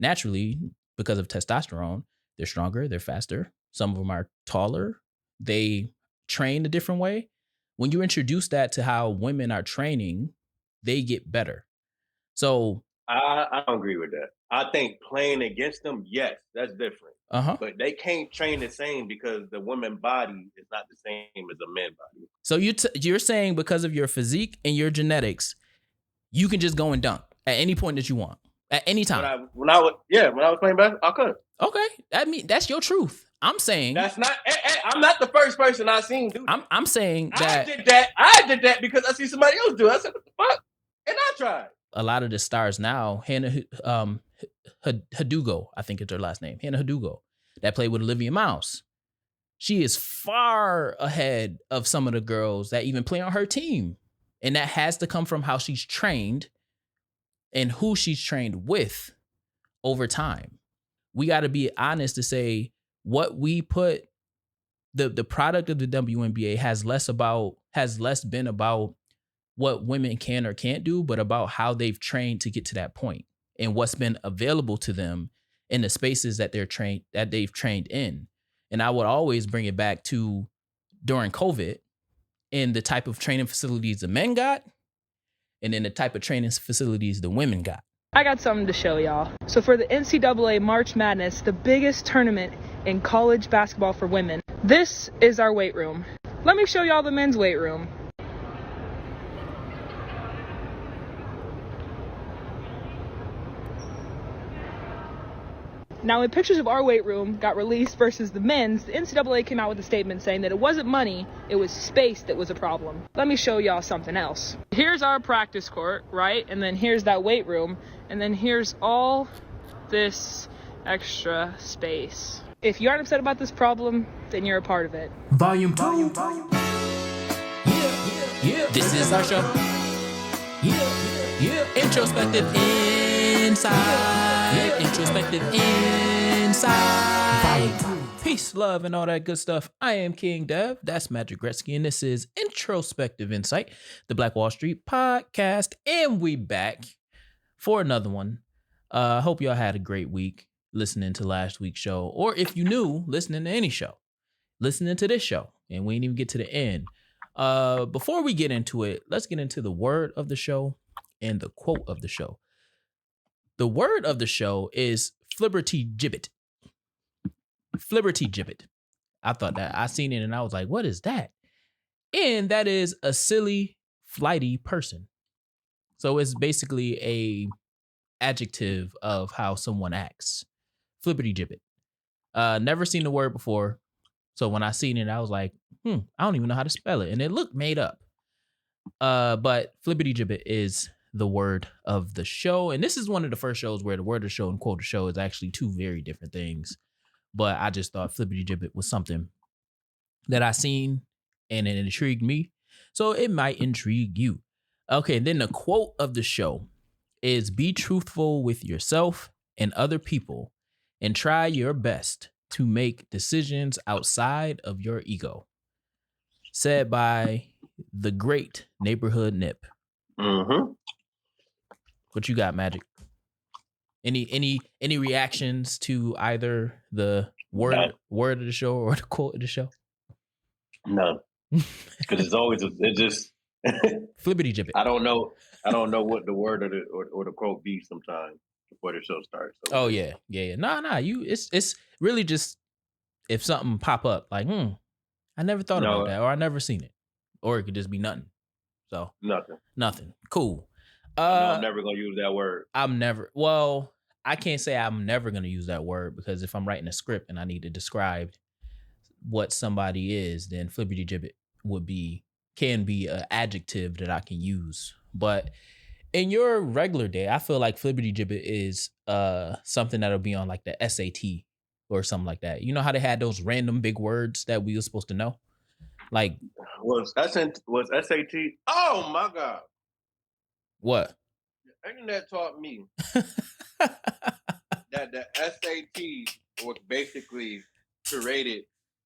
naturally, because of testosterone, they're stronger, they're faster. Some of them are taller. They train a different way. When you introduce that to how women are training, they get better. So I don't agree with that. I think playing against them, yes, that's different. But they can't train the same because the woman body is not the same as a man body. So you're saying because of your physique and your genetics, you can just go and dunk at any point that you want, at any time. When I was playing basketball, I could. Okay, I mean that's your truth. I'm saying that's not. I'm not the first person I've seen do that. I'm saying that I did that because I see somebody else do it. I said, "What the fuck?" And I tried. A lot of the stars now, Hannah Hadugo, I think is her last name, Hannah Hadugo, that played with Olivia Miles. She is far ahead of some of the girls that even play on her team. And that has to come from how she's trained and who she's trained with over time. We got to be honest to say what we put, the product of the WNBA has less been about what women can or can't do, but about how they've trained to get to that point and what's been available to them in the spaces that they've trained in. And I would always bring it back to during COVID and the type of training facilities the men got and then the type of training facilities the women got. I got something to show y'all. So for the NCAA March Madness, the biggest tournament in college basketball for women, this is our weight room. Let me show y'all the men's weight room. Now, when pictures of our weight room got released versus the men's, the NCAA came out with a statement saying that it wasn't money, it was space that was a problem. Let me show y'all something else. Here's our practice court, right? And then here's that weight room. And then here's all this extra space. If you aren't upset about this problem, then you're a part of it. Volume 2. Yeah. This is our show. Yeah. Introspective Insight. Introspective Insight. Peace, love, and all that good stuff. I am King Dev. That's Magic Gretzky, and this is Introspective Insight, the Black Wall Street podcast, and we back for another one. Hope y'all had a great week listening to last week's show, or if you knew, listening to any show, listening to this show, and we didn't even get to the end. Before we get into it, let's get into the word of the show and the quote of the show. The word of the show is Flibberty Gibbet. Flibberty Gibbet. I thought that. I seen it and I was like, what is that? And that is a silly, flighty person. So it's basically a adjective of how someone acts. Flibberty Gibbet. Never seen the word before. So when I seen it, I was like, I don't even know how to spell it. And it looked made up. But Flibberty Gibbet is the word of the show. And this is one of the first shows where the word of the show and quote of the show is actually two very different things. But I just thought Flibberty Gibbet was something that I seen and it intrigued me. So it might intrigue you. Okay, then the quote of the show is be truthful with yourself and other people and try your best to make decisions outside of your ego. Said by the great Neighborhood Nip. Mm-hmm. What you got, Magic? Any reactions to either the word of the show or the quote of the show? None. Because it's just Flippity Gibbet. I don't know what the word or the quote be sometimes before the show starts. So. Oh yeah. Nah. It's really just if something pop up like I never thought about that or I never seen it, or it could just be nothing. So nothing. Cool. I'm never gonna use that word. I can't say I'm never gonna use that word because if I'm writing a script and I need to describe what somebody is, then Flippity Gibbet can be an adjective that I can use. But in your regular day, I feel like Flippity Gibbet is something that'll be on like the SAT or something like that. You know how they had those random big words that we were supposed to know? Like was SAT? Oh my God. What? The internet taught me that the SAT was basically created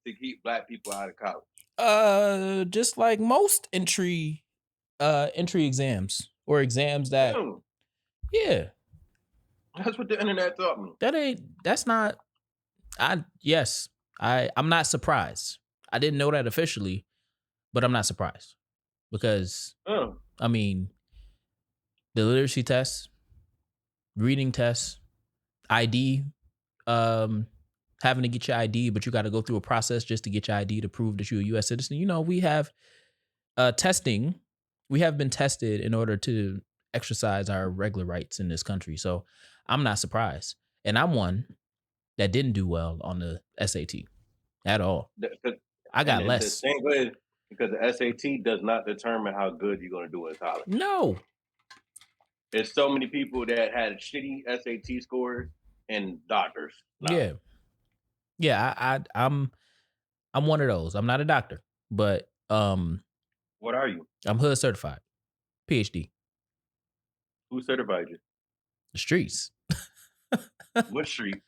to keep black people out of college. Just like most entry exams or exams that, yeah. That's what the internet taught me. I'm not surprised. I didn't know that officially, but I'm not surprised because, I mean, the literacy test, reading test, ID, having to get your ID, but you got to go through a process just to get your ID to prove that you're a U.S. citizen. You know, we have testing. We have been tested in order to exercise our regular rights in this country. So I'm not surprised. And I'm one that didn't do well on the SAT at all. I got less. The same way, because the SAT does not determine how good you're going to do in college. No. There's so many people that had shitty SAT scores and doctors. No. Yeah. I'm one of those. I'm not a doctor, but what are you? I'm hood certified, PhD. Who certified you? The streets. What street?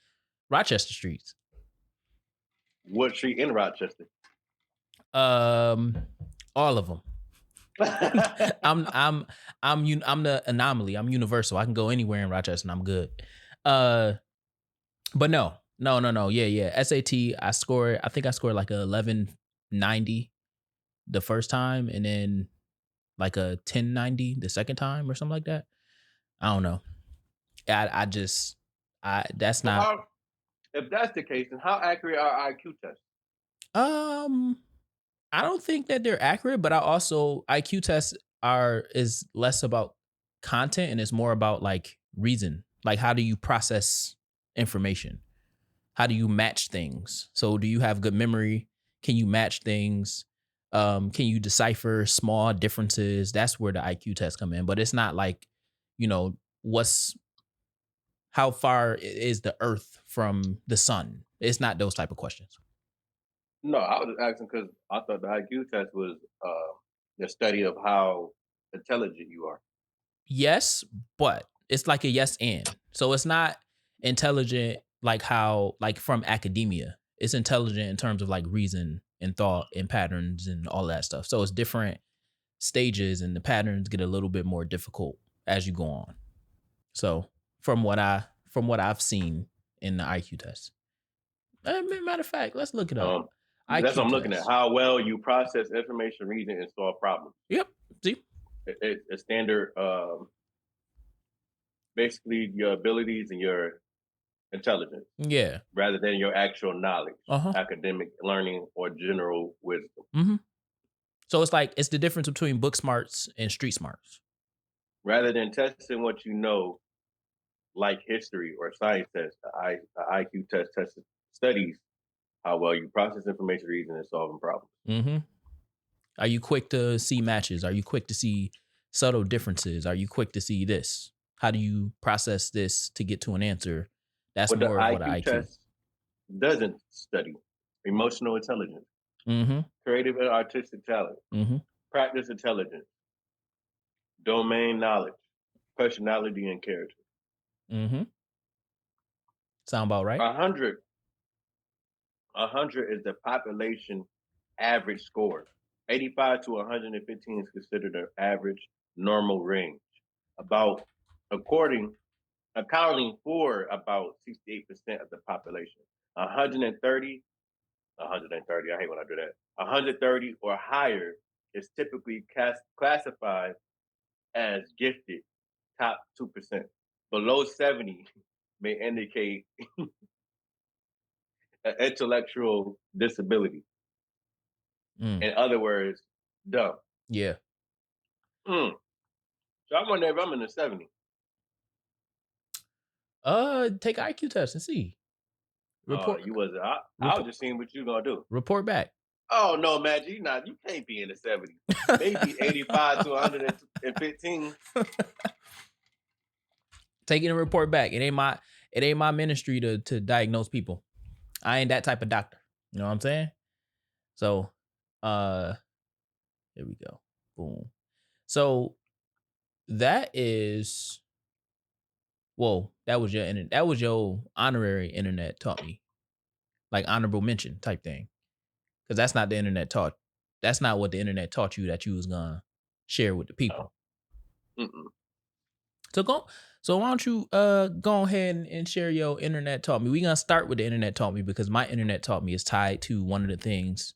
Rochester streets. What street in Rochester? All of them. I'm the anomaly. I'm universal. I can go anywhere in Rochester and I'm good. But no. Yeah. SAT, I think I scored like a 1190 the first time and then like a 1090 the second time or something like that. I don't know. That's not. If that's the case, then how accurate are IQ tests? I don't think that they're accurate, but IQ tests is less about content and it's more about like reason. Like, how do you process information? How do you match things? So do you have good memory? Can you match things? Can you decipher small differences? That's where the IQ tests come in. But it's not like, you know, how far is the Earth from the sun? It's not those type of questions. No, I was asking because I thought the IQ test was the study of how intelligent you are. Yes, but it's like a yes and. So it's not intelligent like from academia. It's intelligent in terms of like reason and thought and patterns and all that stuff. So it's different stages and the patterns get a little bit more difficult as you go on. So from what I've seen in the IQ test. Matter of fact, let's look it up. That's what I'm looking at. How well you process information, reason, and solve problems. Yep. See? It's a standard, basically your abilities and your intelligence. Yeah. Rather than your actual knowledge, academic learning, or general wisdom. Mm-hmm. So it's the difference between book smarts and street smarts. Rather than testing what you know, like history or science tests, the IQ test studies how well you process information, reason, and solving problems. Mm-hmm. Are you quick to see matches? Are you quick to see subtle differences? Are you quick to see this? How do you process this to get to an answer? That's more of what IQ test doesn't study. Emotional intelligence, creative and artistic talent, practice intelligence, domain knowledge, personality, and character. Sound about right? 100 is the population average score. 85 to 115 is considered an average normal range. Accounting for about 68% of the population. 130, I hate when I do that. 130 or higher is typically classified as gifted, top 2%. Below 70 may indicate an intellectual disability. In other words, dumb. Yeah. So I wonder if I'm in the 70. Take an IQ test and see. Report. You wasn't. I was just seeing what you gonna do. Report back. Oh no, Magic, you can't be in the 70s. Maybe 85 to 115. Taking a report back. It ain't my ministry to diagnose people. I ain't that type of doctor. You know what I'm saying? So here we go. Boom. So that was your honorary internet taught me. Like honorable mention type thing. Because that's not the internet taught. That's not what the internet taught you that you was gonna share with the people. Mm-mm. So why don't you go ahead and share your internet taught me? We're gonna start with the internet taught me because my internet taught me is tied to one of the things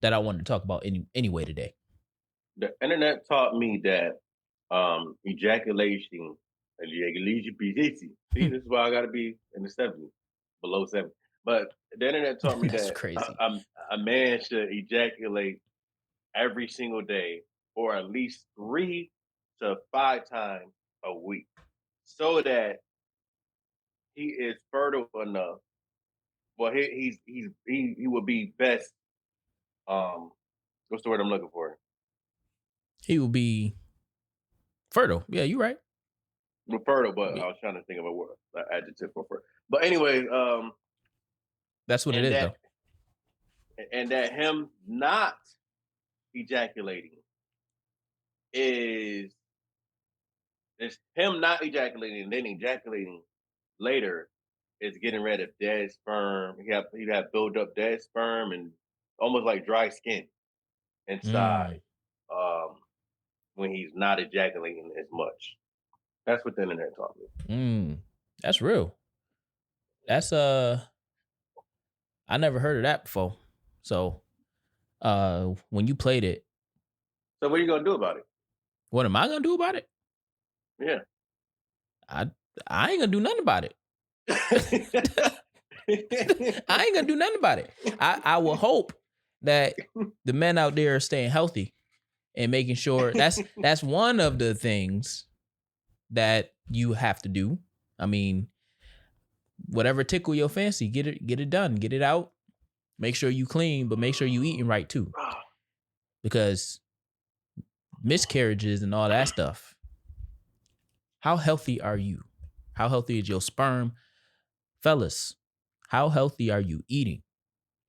that I wanted to talk about anyway today. The internet taught me that ejaculation. See, this is why I got to be in the 70s, below 70. But the internet taught me That's that crazy. a man should ejaculate every single day, or at least 3 to 5 times a week, so that he is fertile enough. Well, he would be best. What's the word I'm looking for? He will be fertile. Yeah, you're right. Well, fertile, but I was trying to think of a word, an adjective for fertile. But anyway, that's what it is, though. And that him not ejaculating is him not ejaculating and then ejaculating later is getting rid of dead sperm. He have built up dead sperm and almost like dry skin inside when he's not ejaculating as much. That's what the internet taught me. That's real. That's I never heard of that before. So when you played it. So what are you gonna do about it? What am I gonna do about it? Yeah. I ain't gonna do nothing about it. I ain't gonna do nothing about it. I will hope that the men out there are staying healthy and making sure that's one of the things that you have to do. I mean, whatever tickle your fancy, get it done, get it out. Make sure you clean, but make sure you eating right too. Because miscarriages and all that stuff. How healthy are you? How healthy is your sperm? Fellas, how healthy are you eating?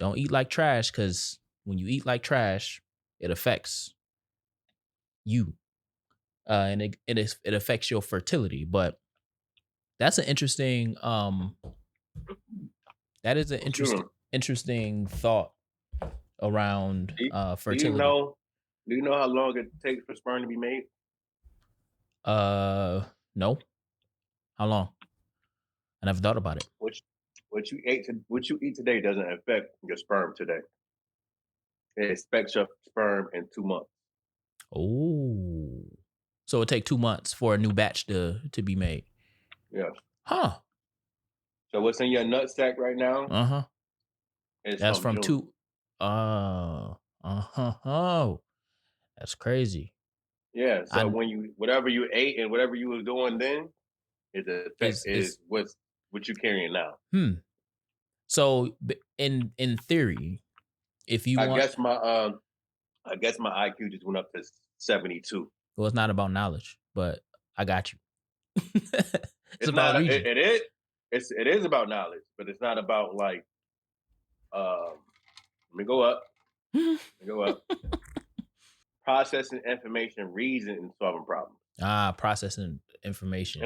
Don't eat like trash, because when you eat like trash, it affects you. And it affects your fertility. But that's an interesting interesting thought around fertility. Do you know how long it takes for sperm to be made? No. How long? I never thought about it. What you eat today doesn't affect your sperm today. It affects your sperm in 2 months. Oh. So it take 2 months for a new batch to be made. Yeah. Huh. So what's in your nut sack right now? Uh-huh. That's from June. Oh. That's crazy. Yeah. So when whatever you ate and whatever you was doing then is what you're carrying now. So in theory, if you I guess my IQ just went up to 72. Well, it's not about knowledge, but I got you. It's about region. It is about knowledge, but it's not about like let me go up. Processing information, reason, and solving problems. Processing information.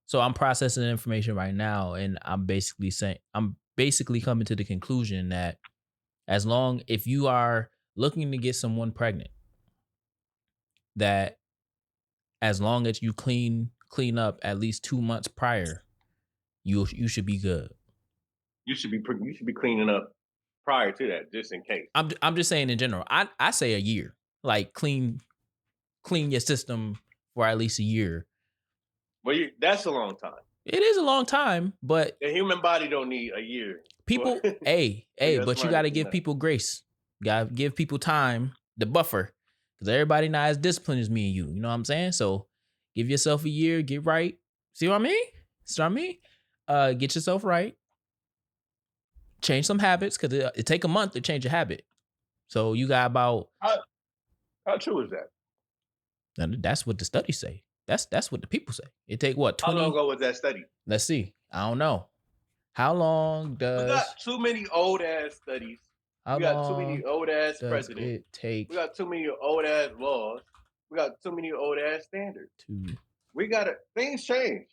So I'm processing information right now, and I'm basically coming to the conclusion that if you are looking to get someone pregnant, that as long as you clean up at least 2 months prior, you should be good. You should be cleaning up prior to that, just in case. I'm just saying in general. I say a year. Like clean your system for at least a year. Well, that's a long time. It is a long time, but the human body don't need a year. People, but you got to give people grace. You got to give people time, the buffer, because everybody not as disciplined as me and you. You know what I'm saying? So give yourself a year, get right. See what I mean? Get yourself right. Change some habits, because it take a month to change a habit. So you got about... How true is that? And that's what the studies say. That's what the people say. It take what? 20? How long ago was that study? Let's see. I don't know. How long does... We got too many old ass studies. We got too many old ass presidents. We got too many old ass laws. We got too many old ass standards. Things change.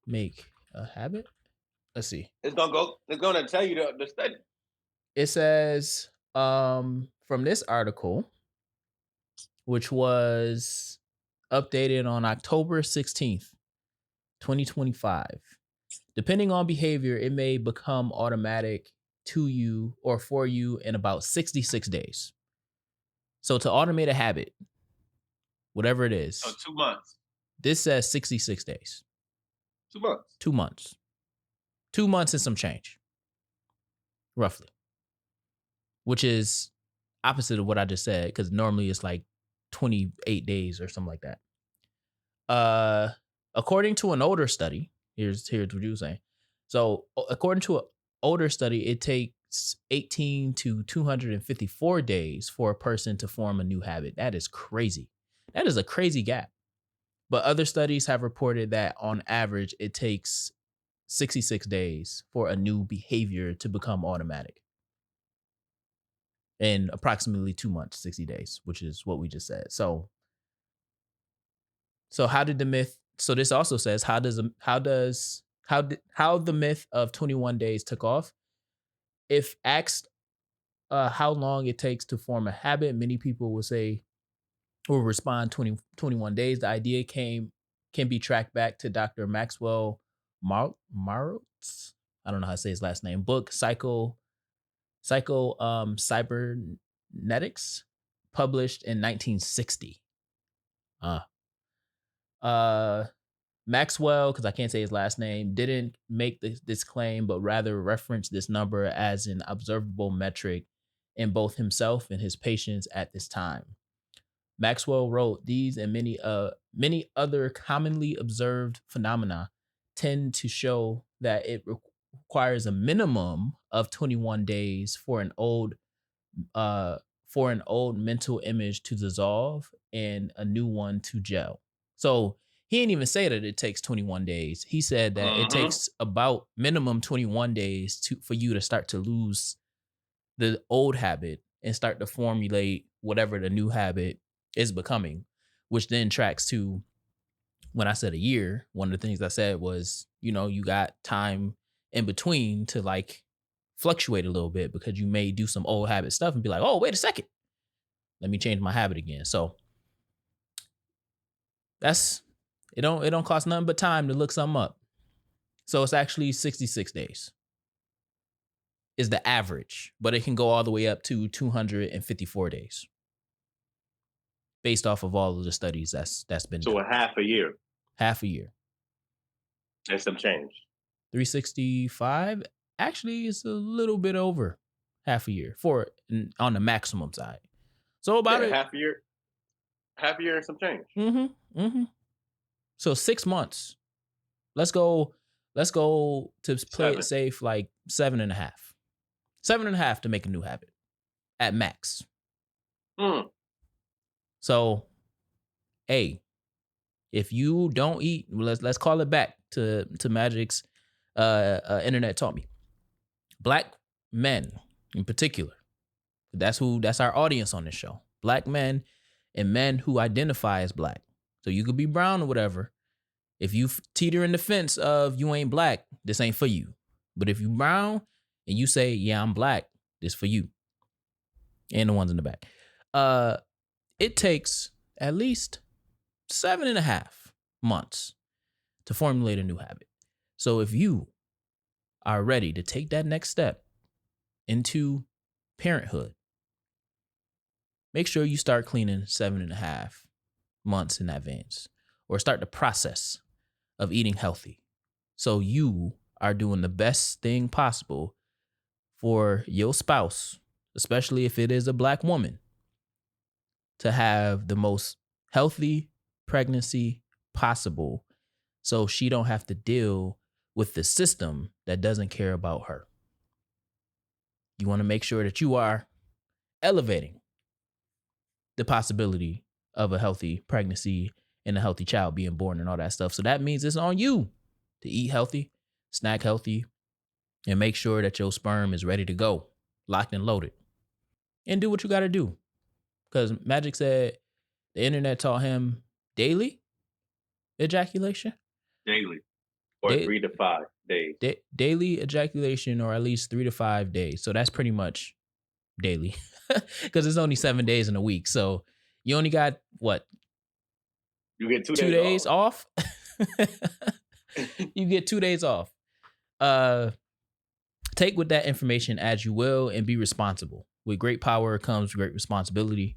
Make a habit? Let's see. It's gonna tell you the study. It says from this article, which was updated on October 16th, 2025. Depending on behavior, it may become automatic to you or for you in about 66 days. So to automate a habit, whatever it is. So 2 months. This says 66 days. 2 months. 2 months. 2 months and some change. Roughly. Which is opposite of what I just said, because normally it's like 28 days or something like that. According to an older study, here's what you were saying. So according to an older study, it takes 18 to 254 days for a person to form a new habit. That is crazy. That is a crazy gap. But other studies have reported that on average, it takes 66 days for a new behavior to become automatic. In approximately 2 months, 60 days, which is what we just said. So how did the myth? So this also says how the myth of 21 days took off. If asked how long it takes to form a habit, many people will respond 21 days. The idea can be tracked back to Dr. Maxwell Marot's, I don't know how to say his last name, book Cybernetics, published in 1960. Maxwell, because I can't say his last name, didn't make this claim, but rather referenced this number as an observable metric in both himself and his patients at this time. Maxwell wrote, these and many other commonly observed phenomena tend to show that it requires a minimum of 21 days for an old mental image to dissolve and a new one to gel. So he didn't even say that it takes 21 days. He said that it takes about minimum 21 days for you to start to lose the old habit and start to formulate whatever the new habit is becoming, which then tracks to when I said a year. One of the things I said was, you got time in between to like fluctuate a little bit, because you may do some old habit stuff and be like, oh, wait a second, let me change my habit again. So it don't cost nothing but time to look something up. So it's actually 66 days is the average, but it can go all the way up to 254 days based off of all of the studies that's been done. So a half a year. Half a year. And some change. 365 actually is a little bit over half a year on the maximum side. So about half a year and some change. So 6 months. Let's go to play it safe, like 7.5. 7.5 to make a new habit at max. So, hey, if you don't eat, let's call it back to Magic's internet taught me. Black men in particular. That's our audience on this show. Black men and men who identify as black. So you could be brown or whatever. If you teeter in the fence of you ain't black, this ain't for you. But if you brown and you say, yeah, I'm black, this for you. And the ones in the back. It takes at least 7.5 months to formulate a new habit. So if you are ready to take that next step into parenthood, make sure you start cleaning 7.5 months in advance, or start the process of eating healthy. So you are doing the best thing possible for your spouse, especially if it is a black woman, to have the most healthy pregnancy possible, so she don't have to deal with the system that doesn't care about her. You want to make sure that you are elevating the possibility of a healthy pregnancy and a healthy child being born and all that stuff. So that means it's on you to eat healthy, snack healthy, and make sure that your sperm is ready to go, locked and loaded. And do what you got to do. Because Magic said the internet taught him daily ejaculation. Daily. Or 3 to 5 days. Daily ejaculation, or at least 3 to 5 days. So that's pretty much daily. Because it's only 7 days in a week. So you only got, You get 2 2 days off. You get 2 days off. Take with that information as you will and be responsible. With great power comes great responsibility.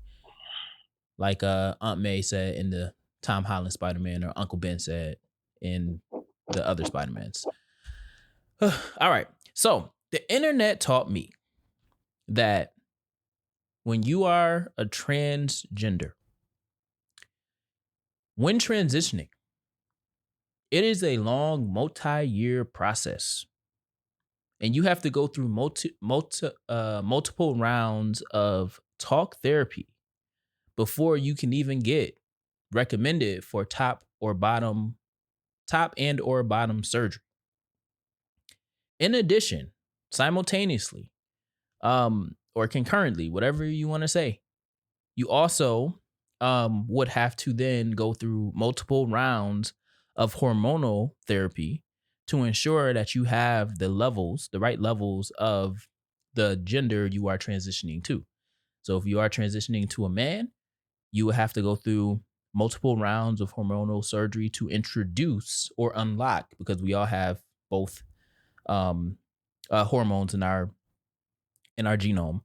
Like Aunt May said in the Tom Holland Spider-Man, or Uncle Ben said in the other Spider-Mans. All right. So the internet taught me that when you are a transgender, when transitioning, it is a long multi-year process. And you have to go through multiple rounds of talk therapy before you can even get recommended for top and or bottom surgery. In addition, simultaneously, or concurrently, whatever you want to say, you also would have to then go through multiple rounds of hormonal therapy to ensure that you have the right levels of the gender you are transitioning to. So if you are transitioning to a man, you would have to go through multiple rounds of hormonal surgery to introduce or unlock, because we all have both hormones in our genome,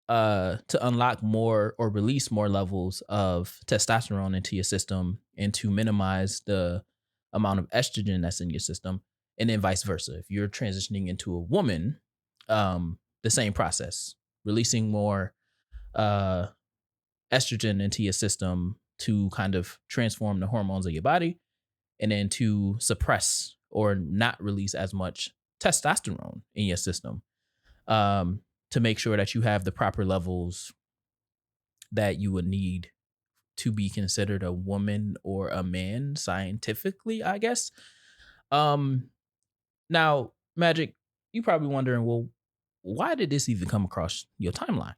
to unlock more or release more levels of testosterone into your system and to minimize the amount of estrogen that's in your system, and then vice versa. If you're transitioning into a woman, the same process, releasing more estrogen into your system to kind of transform the hormones of your body, and then to suppress or not release as much testosterone in your system, to make sure that you have the proper levels that you would need to be considered a woman or a man scientifically, I guess. Now, Magic, you probably wondering, well, why did this even come across your timeline?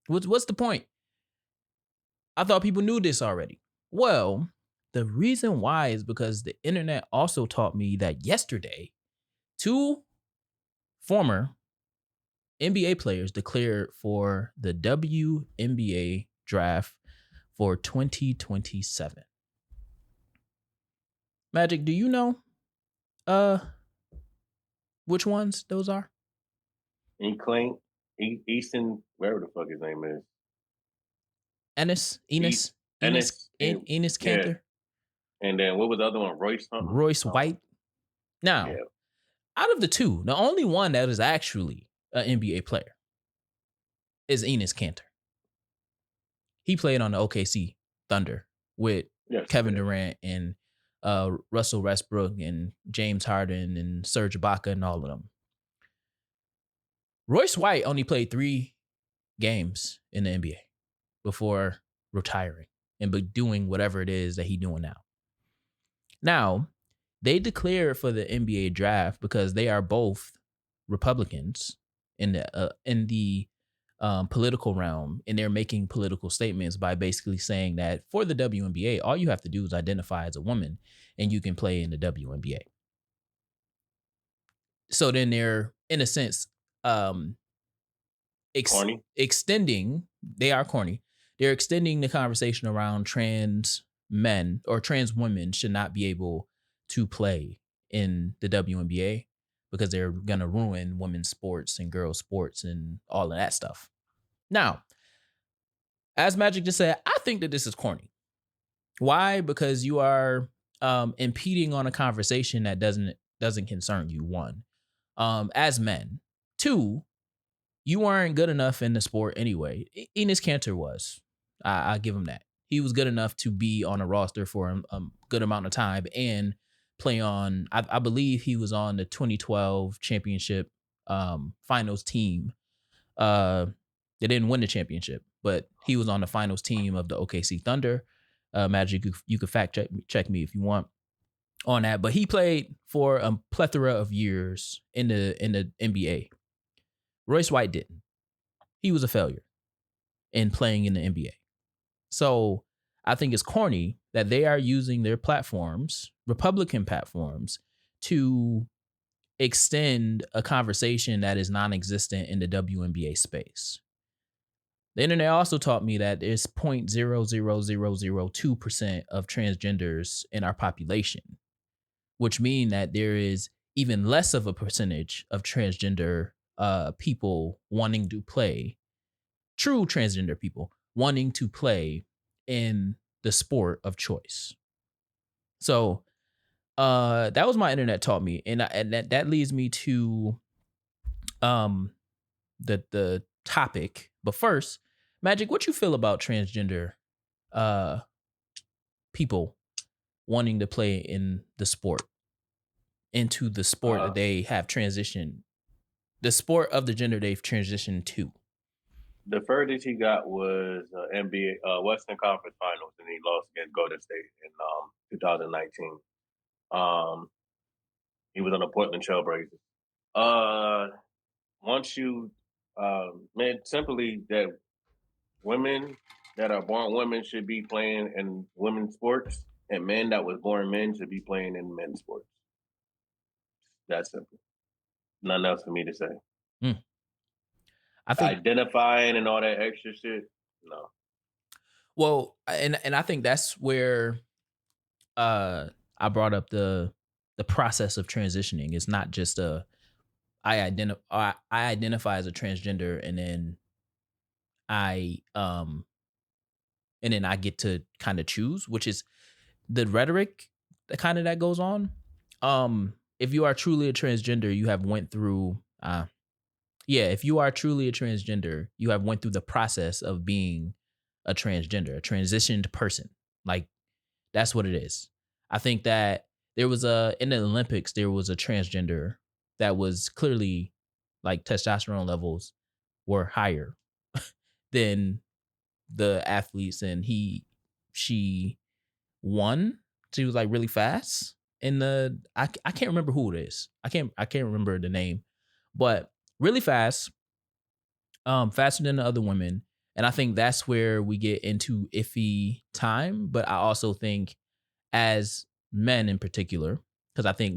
What's the point? I thought people knew this already. Well, the reason why is because the internet also taught me that yesterday, 2 former NBA players declared for the WNBA draft for 2027. Magic, do you know which ones those are? Easton, whatever the fuck his name is. Enes Kanter. Yeah. And then what was the other one? Royce White. Now, out of the 2, the only one that is actually an NBA player is Enes Kanter. He played on the OKC Thunder with Kevin Durant and Russell Westbrook and James Harden and Serge Ibaka and all of them. Royce White only played 3 games in the NBA before retiring and doing whatever it is that he's doing now. Now, they declared for the NBA draft because they are both Republicans in the political realm, and they're making political statements by basically saying that for the WNBA, all you have to do is identify as a woman and you can play in the WNBA. So then they're, in a sense, extending, they are corny. They're extending the conversation around trans men or trans women should not be able to play in the WNBA because they're going to ruin women's sports and girls' sports and all of that stuff. Now, as Magic just said, I think that this is corny. Why? Because you are impeding on a conversation that doesn't concern you, 1. As men. 2, you aren't good enough in the sport anyway. Enes Kanter was. I give him that. He was good enough to be on a roster for a good amount of time and play on, I believe he was on the 2012 championship finals team. They didn't win the championship, but he was on the finals team of the OKC Thunder. Magic, you could fact check me if you want on that. But he played for a plethora of years in the NBA. Royce White didn't. He was a failure in playing in the NBA. So I think it's corny that they are using their platforms, Republican platforms, to extend a conversation that is non-existent in the WNBA space. The internet also taught me that there's 0.00002% of transgenders in our population, which mean that there is even less of a percentage of transgender people wanting to play, true transgender people wanting to play in the sport of choice. So that was my internet taught me, and that leads me to the topic. But first, Magic, what you feel about transgender people wanting to play in the sport, into the sport that they have transitioned, the sport of the gender they've transitioned to? The furthest he got was NBA Western Conference Finals, and he lost against Golden State in 2019. He was on the Portland Trailblazers. Once you, man, simply that women that are born women should be playing in women's sports, and men that was born men should be playing in men's sports. That's simple. Nothing else for me to say. I think identifying and all that extra shit, no. Well, and I think that's where I brought up the process of transitioning. It's not just I identify as a transgender, and then I get to kind of choose, which is the rhetoric that goes on. If you are truly a transgender, you have went through if you are truly a transgender, you have went through the process of being a transgender, a transitioned person. Like, that's what it is. I think that there was in the Olympics, there was a transgender that was clearly, like, testosterone levels were higher than the athletes, and she won. She was like really fast in the I can't remember who it is. I can't remember the name, but really fast, faster than the other women. And I think that's where we get into iffy time. But I also think, as men in particular, because I think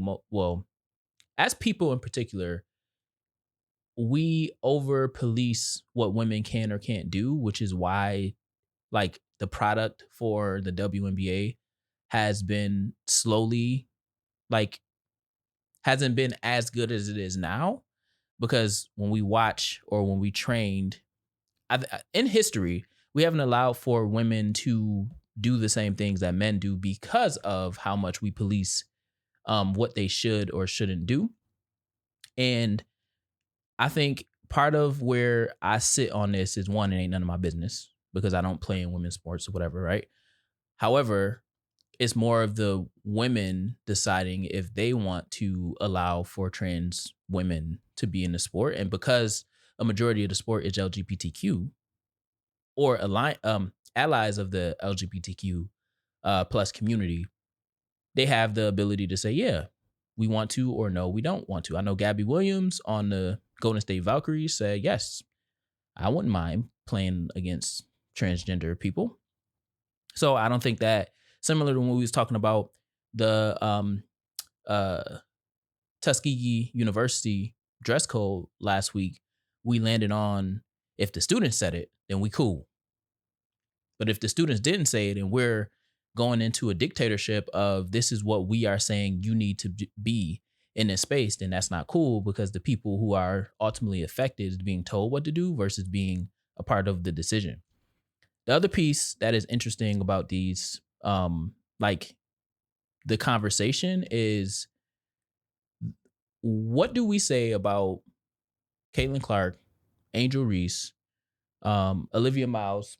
as people in particular, we over police what women can or can't do, which is why, like, the product for the WNBA has been slowly, like, hasn't been as good as it is now. Because when we watch, or when we trained in history, we haven't allowed for women to do the same things that men do because of how much we police what they should or shouldn't do. And I think part of where I sit on this is, one, it ain't none of my business because I don't play in women's sports or whatever, right? However, it's more of the women deciding if they want to allow for trans women to be in the sport. And because a majority of the sport is LGBTQ, or allies of the LGBTQ plus community, they have the ability to say, yeah, we want to, or no, we don't want to. I know Gabby Williams on the Golden State Valkyries said, yes, I wouldn't mind playing against transgender people. So I don't think that, similar to when we was talking about the Tuskegee University dress code last week, we landed on, if the students said it, then we cool. But if the students didn't say it, and we're going into a dictatorship of, this is what we are saying you need to be in this space, then that's not cool, because the people who are ultimately affected is being told what to do versus being a part of the decision. The other piece that is interesting about these, like, the conversation is, what do we say about Caitlin Clark, Angel Reese, Olivia Miles?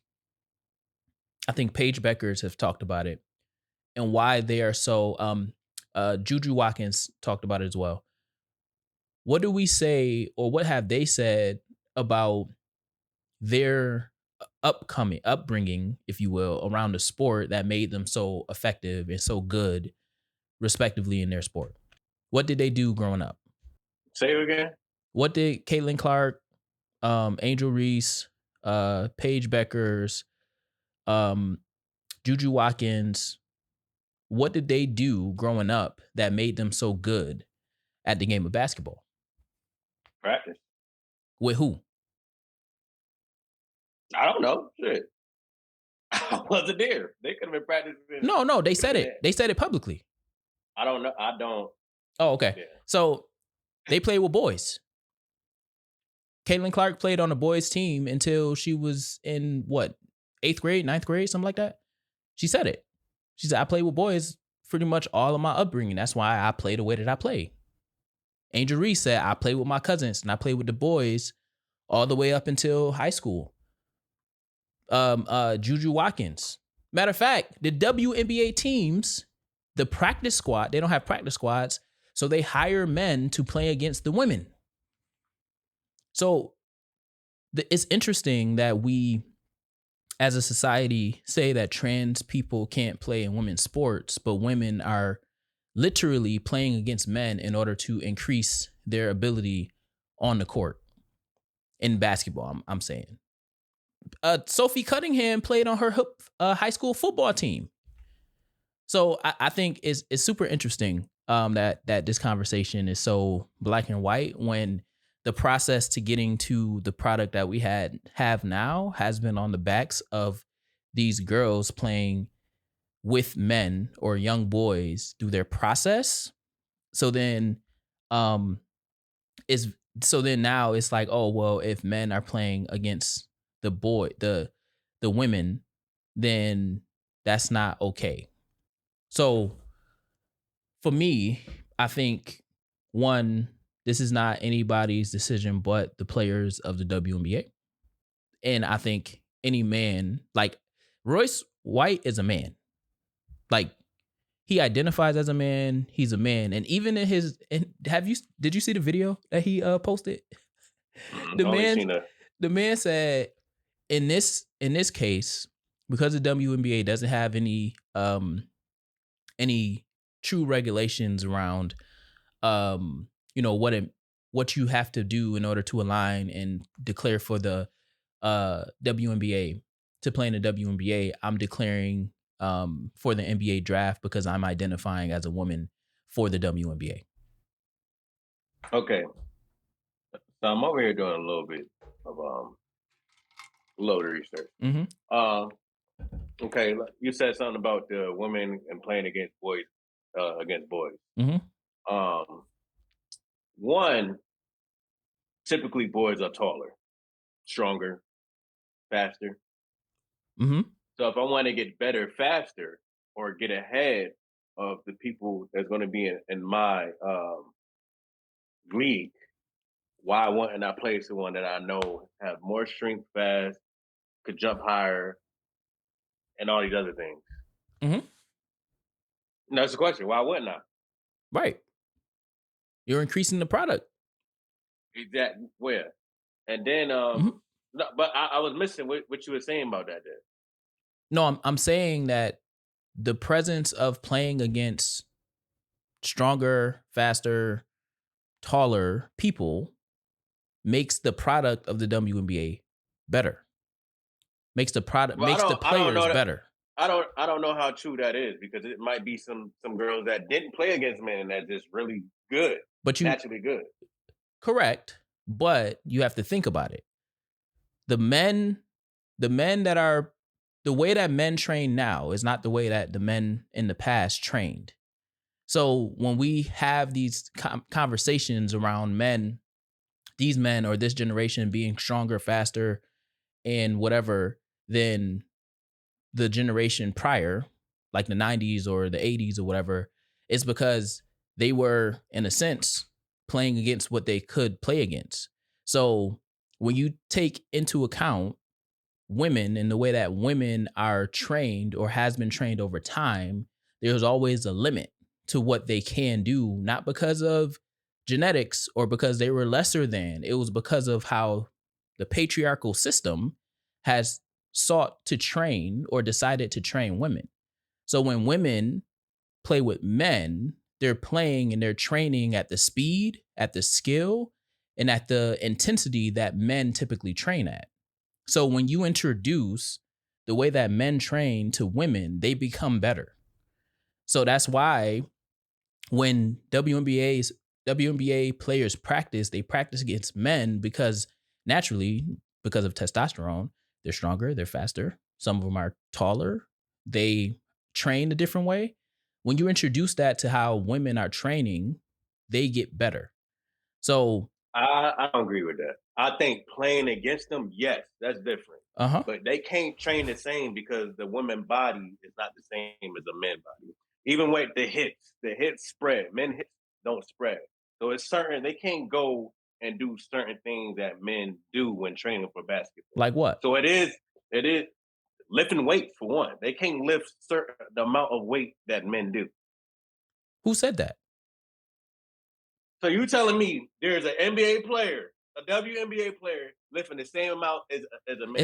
I think Paige Bueckers have talked about it, and why they are so. Juju Watkins talked about it as well. What do we say, or what have they said about their upbringing, if you will, around the sport that made them so effective and so good, respectively, in their sport? What did they do growing up? Say it again. What did Caitlin Clark, Angel Reese, Paige Bueckers, Juju Watkins, what did they do growing up that made them so good at the game of basketball? Practice. With who? I don't know. Shit. I wasn't there. They could have been practicing. No, they said it. They said it publicly. I don't know. I don't. Oh, okay. Yeah. So they play with boys. Caitlin Clark played on a boys team until she was in what, 8th grade, 9th grade, something like that. She said it. She said, I played with boys pretty much all of my upbringing. That's why I play the way that I play. Angel Reese said, I played with my cousins and I played with the boys all the way up until high school. Juju Watkins. Matter of fact, the WNBA teams, the practice squad, they don't have practice squads, so they hire men to play against the women. So it's interesting that we, as a society, say that trans people can't play in women's sports, but women are literally playing against men in order to increase their ability on the court in basketball. I'm saying. Sophie Cunningham played on her high school football team. So I think it's super interesting that this conversation is so black and white when the process to getting to the product that we have now has been on the backs of these girls playing with men or young boys through their process. So then now it's like, oh, well, if men are playing against the women, then that's not okay. So for me, I think one, this is not anybody's decision but the players of the WNBA. And I think any man, like Royce White is a man. Like he identifies as a man, he's a man. And even did you see the video that he posted? The man said in this case, because the WNBA doesn't have any true regulations around what you have to do in order to align and declare for the WNBA to play in the WNBA, I'm declaring for the NBA draft because I'm identifying as a woman for the WNBA. Okay. So I'm over here doing a little bit of loader research. Mm-hmm. Okay, you said something about the women and playing against boys. Mm-hmm. One, typically boys are taller, stronger, faster. Mm-hmm. So if I want to get better faster or get ahead of the people that's going to be in my league, why wouldn't I play someone that I know have more strength, fast, could jump higher, and all these other things? Mm-hmm. And that's the question. Why wouldn't I? Right. You're increasing the product. Exactly. Where? And then, mm-hmm. No, but I was missing what you were saying about that. Then. No, I'm saying that the presence of playing against stronger, faster, taller people makes the product of the WNBA better. Makes the product, makes the players better. I don't know how true that is because it might be some girls that didn't play against men and that's just really good, but naturally good. Correct, but you have to think about it. The men that are the way that men train now is not the way that the men in the past trained. So when we have these conversations around men, these men or this generation being stronger, faster, and whatever than the generation prior, like the 90s or the 80s or whatever, it's because they were, in a sense, playing against what they could play against. So when you take into account women and the way that women are trained or has been trained over time, there's always a limit to what they can do, not because of genetics or because they were lesser than. It was because of how the patriarchal system has sought to train or decided to train women. So when women play with men, they're playing and they're training at the speed, at the skill, and at the intensity that men typically train at. So when you introduce the way that men train to women, they become better. So that's why when WNBA players practice, they practice against men because naturally, because of testosterone, They're stronger. They're faster. Some of them are taller. They train a different way. When you introduce that to how women are training, they get better. So I don't agree with that. I think playing against them, yes, that's different. But they can't train the same because the woman body is not the same as a man body. Even with the hits spread. Men hits don't spread. So it's certain they can't go and do certain things that men do when training for basketball. Like what? So it is lifting weight for one. They can't lift the amount of weight that men do. Who said that? So you telling me there's an NBA player, a WNBA player, lifting the same amount as a man?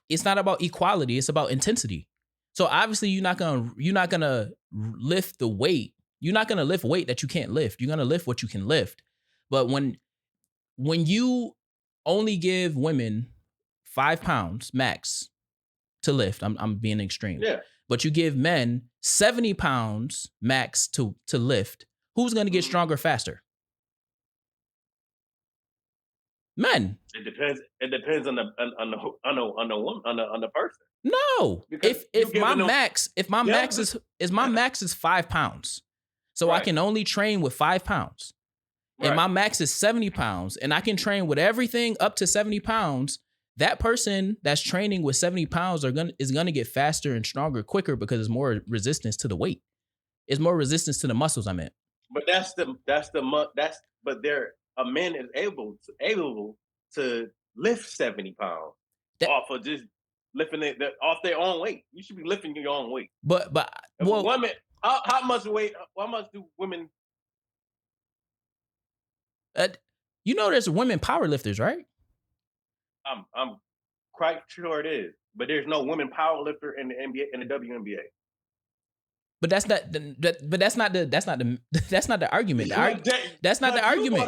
It's not about equality. It's about intensity. So obviously you're not gonna lift the weight. You're not gonna lift weight that you can't lift. You're gonna lift what you can lift. But when you only give women 5 pounds max to lift, I'm being extreme. Yeah. But you give men 70 pounds max to lift, who's gonna get stronger faster? Men. It depends on the woman, on the person. No. Because If my max is 5 pounds, so I can only train with 5 pounds. And my max is 70 pounds, and I can train with everything up to 70 pounds. That person that's training with 70 pounds is gonna get faster and stronger quicker because there's more resistance to the weight. It's more resistance to the muscles, I meant. But a man is able to lift 70 pounds off of just lifting it off their own weight. You should be lifting your own weight. But women, how much weight? How much do women? There's women power lifters, right? I'm quite sure it is, but there's no women power lifter in the NBA in the WNBA. But that's not the argument. That's not the argument.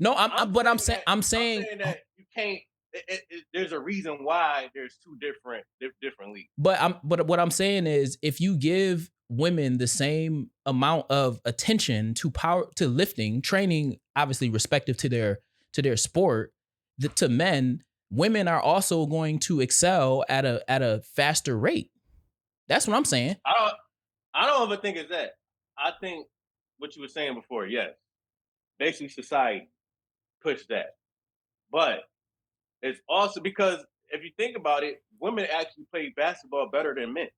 No, I'm saying that you can't. There's a reason why there's two different leagues. But what I'm saying is, if you give women the same amount of attention to lifting, training, obviously respective to their sport, to men, women are also going to excel at a faster rate. That's what I'm saying. I don't ever think it's that. I think what you were saying before, yes. Basically, society pushed that. But it's also because if you think about it, women actually play basketball better than men.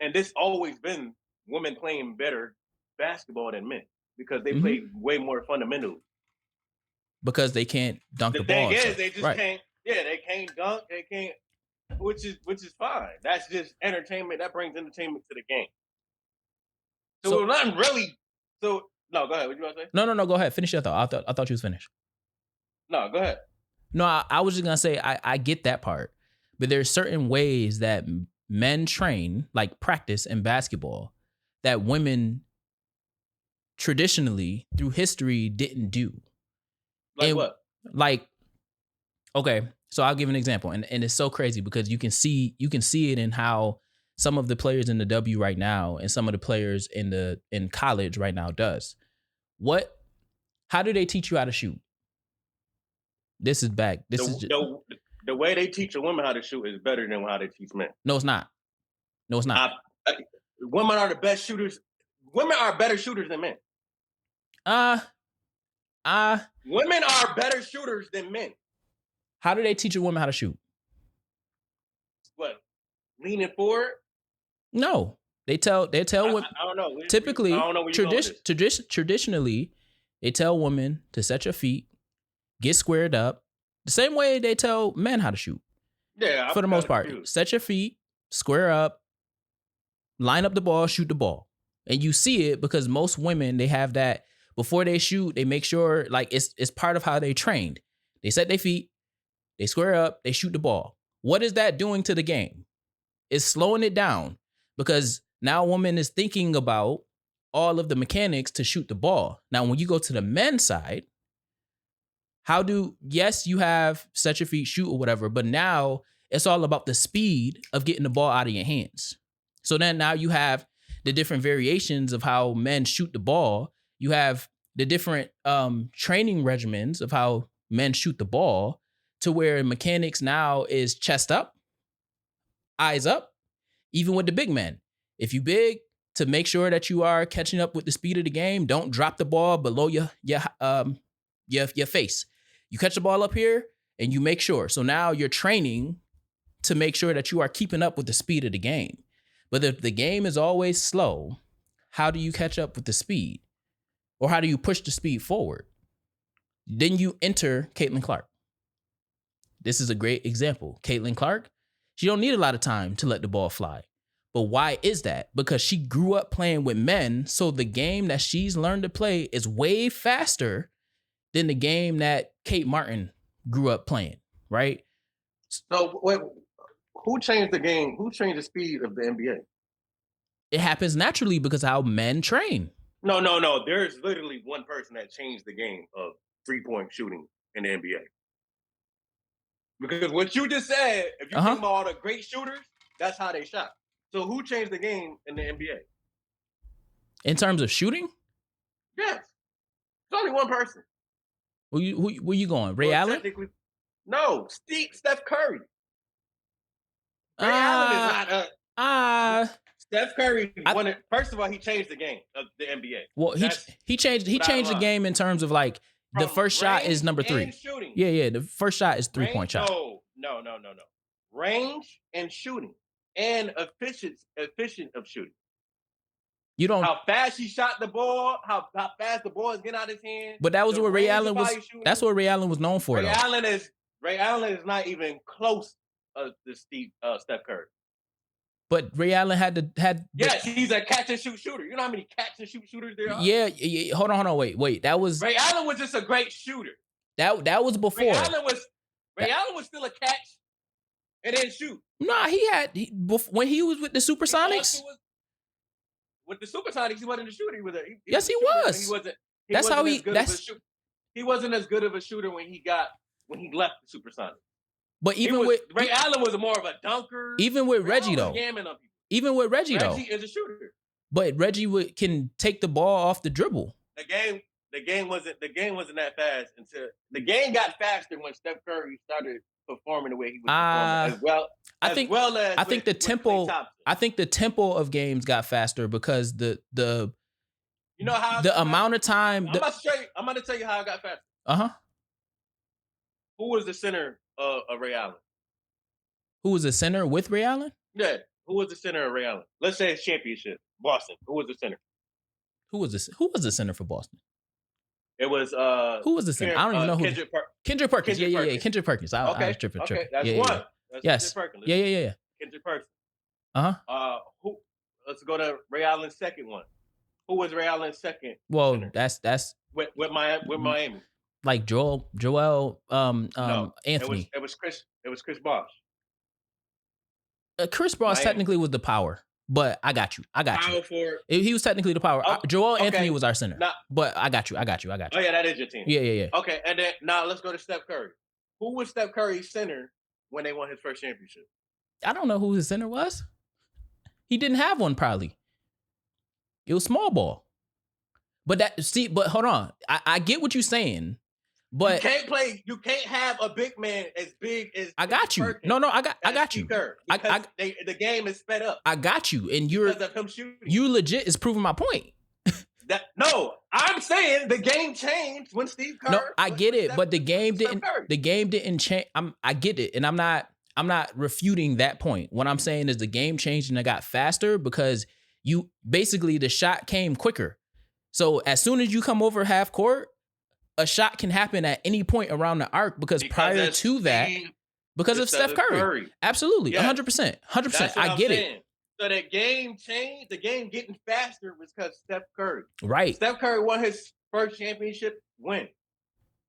And this always been women playing better basketball than men because they play way more fundamentals. Because they can't dunk the ball. The thing is, they just can't. Yeah, they can't dunk. They can't, which is fine. That's just entertainment. That brings entertainment to the game. So nothing really. So no, go ahead. What you want to say? No. Go ahead. Finish your thought. I thought you was finished. No, go ahead. No, I was just gonna say I get that part, but there's certain ways that men train, like practice in basketball, that women traditionally through history didn't do. Like what? Like, okay, so I'll give an example, and it's so crazy because you can see it in how some of the players in the W right now and some of the players in college right now does. How do they teach you how to shoot? This is back. The way they teach a woman how to shoot is better than how they teach men. No, it's not. Women are the best shooters. Women are better shooters than men. Women are better shooters than men. How do they teach a woman how to shoot? What? Leaning forward? No. They tell women. I don't know. Typically, I don't know traditionally, they tell women to set your feet, get squared up, the same way they tell men how to shoot. Yeah, for the most part. Set your feet, square up, line up the ball, shoot the ball. And you see it because most women, they have that before they shoot, they make sure like it's part of how they trained. They set their feet, they square up, they shoot the ball. What is that doing to the game? It's slowing it down because now a woman is thinking about all of the mechanics to shoot the ball. Now, when you go to the men's side, yes, you have set your feet, shoot or whatever, but now it's all about the speed of getting the ball out of your hands. So then now you have the different variations of how men shoot the ball. You have the different training regimens of how men shoot the ball to where mechanics now is chest up eyes up, even with the big men. If you big, to make sure that you are catching up with the speed of the game, don't drop the ball below your face. You catch the ball up here and you make sure. So now you're training to make sure that you are keeping up with the speed of the game. But if the game is always slow, how do you catch up with the speed? Or how do you push the speed forward? Then you enter Caitlin Clark. This is a great example. Caitlin Clark, she don't need a lot of time to let the ball fly. But why is that? Because she grew up playing with men, so the game that she's learned to play is way faster than the game that Kate Martin grew up playing, right? So wait, who changed the game? Who changed the speed of the NBA? It happens naturally because how men train. No. There's literally one person that changed the game of 3-point shooting in the NBA. Because what you just said, if you think about all the great shooters, that's how they shot. So who changed the game in the NBA? In terms of shooting? Yes. There's only one person. Where you going? Ray Allen? No, Steph Curry. Ray Allen is not Steph Curry won it. First of all, he changed the game of the NBA. Well, he changed the game in terms of like the first shot is number 3. Shooting. Yeah. The first shot is 3-point shot. No. Range and shooting and efficient of shooting. You don't how fast he shot the ball, how fast the ball is getting out of his hand. But that was what Ray Allen was. That's what Ray Allen was known for. Ray Allen is not even close to Steph Curry. But Ray Allen had. Yes, he's a catch and shoot shooter. You know how many catch and shoot shooters there are? Yeah. Hold on. Wait. That was Ray Allen was just a great shooter. That was before. Ray Allen was still a catch and then shoot. Nah, when he was with the Supersonics. With the Supersonics, he wasn't a shooter. Yes, he was. He wasn't as good of a shooter when he left the Supersonics. But Ray Allen was more of a dunker. Even with Reggie though. Reggie is a shooter. But Reggie can take the ball off the dribble. The game wasn't that fast until the game got faster when Steph Curry started performing the way he was performing I think the tempo of games got faster because the you know how the amount of time. I'm about to tell you how it got faster. Who was the center of Ray Allen? Who was the center with Ray Allen? Yeah. Who was the center of Ray Allen? Let's say it's championship. Boston. Who was the center? Who was the center for Boston? It was who was the center? I don't even know who. Kendrick Perkins. Yeah. Kendrick Perkins. I was tripping. Okay, that's one. That's yes. Perkins. Yeah. Kendrick Perkins. Who? Let's go to Ray Allen's second one. Who was Ray Allen's second? Well, center? that's with Miami. Like Joel, no, Anthony. It was Chris Bosh. Chris Bosh technically was the power, but I got you. Power forward. He was technically the power. Joel Anthony was our center. Now, but I got you. Oh yeah, that is your team. Yeah. Okay, and then now let's go to Steph Curry. Who was Steph Curry's center when they won his first championship? I don't know who his center was. He didn't have one probably. It was small ball. But hold on. I get what you're saying. But you can't have a big man as big as I got you. Perkins No, I got you. The game is sped up. I got you. And because of him shooting. You legit is proving my point. No, I'm saying the game changed when Steve Kerr. No, I get it, but the game didn't change. I get it, and I'm not refuting that point. What I'm saying is the game changed and it got faster because the shot came quicker. So as soon as you come over half court, a shot can happen at any point around the arc because prior to that, because of Steph Curry. Absolutely, 100%. I get it. So the game changed. The game getting faster was because Steph Curry. Right. Steph Curry won his first championship when?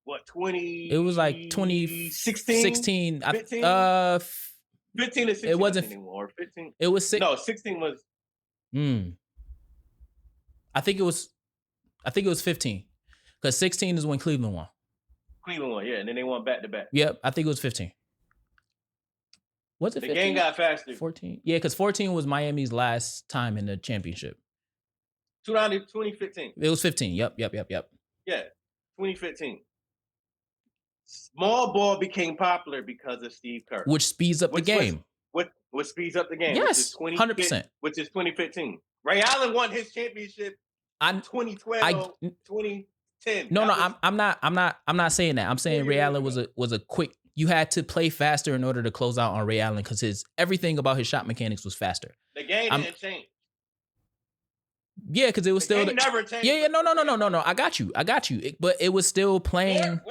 What, 20? It was like 2016. 15 or 16. It wasn't anymore. 15. It was 6. No, 16 was. I think it was 15. Because 16 is when Cleveland won. Cleveland won, yeah. And then they won back to back. Yep. I think it was 15. Was it 15? The game got faster. 14. Yeah, because 14 was Miami's last time in the championship. 2015. It was 15. Yep. Yeah, 2015. Small ball became popular because of Steve Kerr. Which speeds up the game. which speeds up the game. Yes, 100%. Which is 2015. Ray Allen won his championship in 2012, 2010. No, I'm not saying that. I'm saying Ray Allen was a quick. You had to play faster in order to close out on Ray Allen because everything about his shot mechanics was faster. The game didn't change. Yeah, because it was still never changed. Yeah. No. I got you. But it was still playing.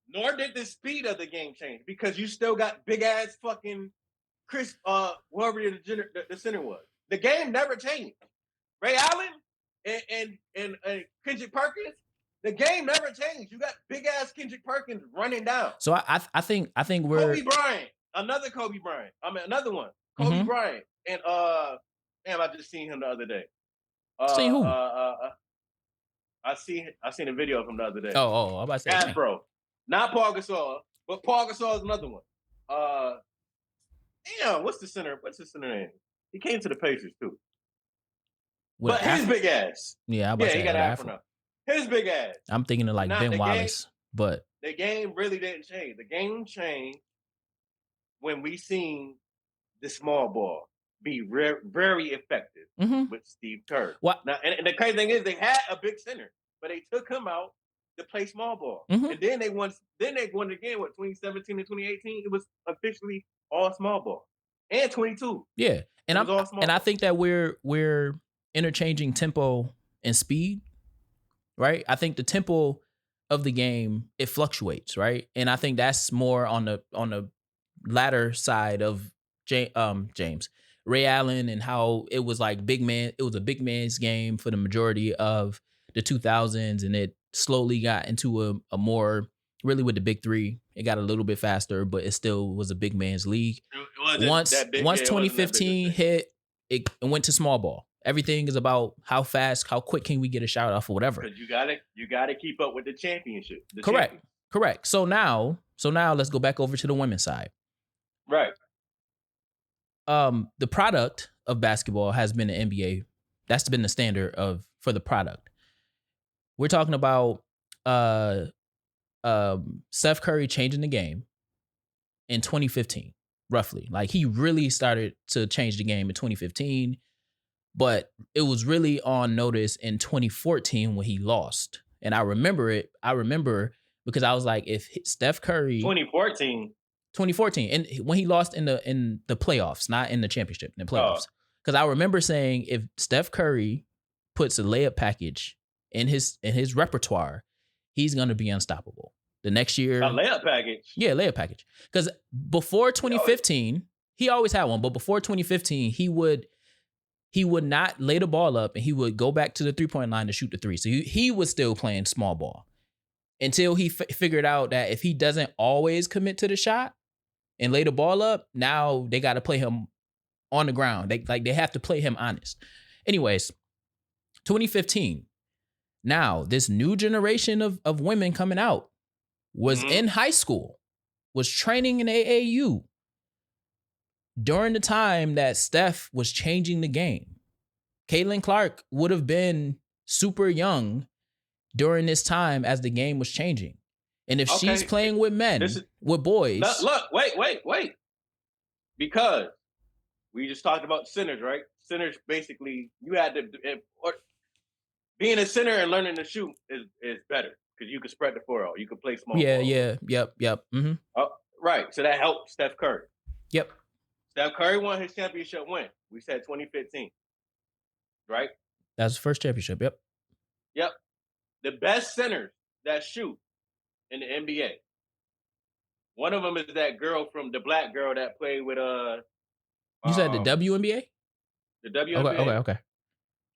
Nor did the speed of the game change because you still got big ass fucking Chris, whoever the center was. The game never changed. Ray Allen and Kendrick Perkins. The game never changed. You got big ass Kendrick Perkins running down. So I think we're Kobe Bryant, another Kobe Bryant. I mean another one, Kobe Bryant, and damn, I just seen him the other day. See who? I seen a video of him the other day. Oh, I'm about to say Bro, not Paul Gasol, but Paul Gasol is another one. Damn, what's the center name? He came to the Pacers too. But his big ass. Yeah, he got Afro now. His big ass. I'm thinking of like Ben Wallace, but the game really didn't change. The game changed when we seen the small ball be very effective with Steve Kerr. What? Now, and the crazy thing is they had a big center, but they took him out to play small ball. And then they won again, 2017 and 2018? It was officially all small ball. And 22. Yeah. And I think that we're interchanging tempo and speed, right? I think the tempo of the game, it fluctuates, right? And I think that's more on the latter side of James. Ray Allen and how it was like it was a big man's game for the majority of the 2000s, and it slowly got into a more, really with the big three, it got a little bit faster, but it still was a big man's league. Once 2015 hit, it went to small ball. Everything is about how fast, how quick can we get a shot off or whatever. Because you gotta keep up with the championship. Correct. So now let's go back over to the women's side. Right. The product of basketball has been the NBA. That's been the standard for the product. We're talking about Steph Curry changing the game in 2015, roughly. Like he really started to change the game in 2015, but it was really on notice in 2014 when he lost. And I remember because I was like, if Steph Curry 2014, and when he lost in the playoffs, not in the championship, in the playoffs. Because I remember saying if Steph Curry puts a layup package in his repertoire, he's gonna be unstoppable. The next year, a layup package. Yeah, layup package. Because before 2015, he always had one, but before 2015, he would not lay the ball up and he would go back to the 3-point line to shoot the three. So he was still playing small ball until he figured out that if he doesn't always commit to the shot and lay the ball up, now they got to play him on the ground. They have to play him honest. Anyways, 2015. Now, this new generation of women coming out was in high school, was training in AAU during the time that Steph was changing the game. Caitlin Clark would have been super young during this time as the game was changing. And if she's playing with men, with boys. Look, wait. Because we just talked about centers, right? Centers, basically, you had to... Being a center and learning to shoot is better because you can spread the floor out. You can play small ball. Yep. Mm-hmm. Right. So that helped Steph Curry. Yep. Steph Curry won his championship when? We said 2015. Right? That's the first championship. Yep. The best centers that shoot in the NBA. One of them is that girl the black girl that played with You said the WNBA? The WNBA. Okay.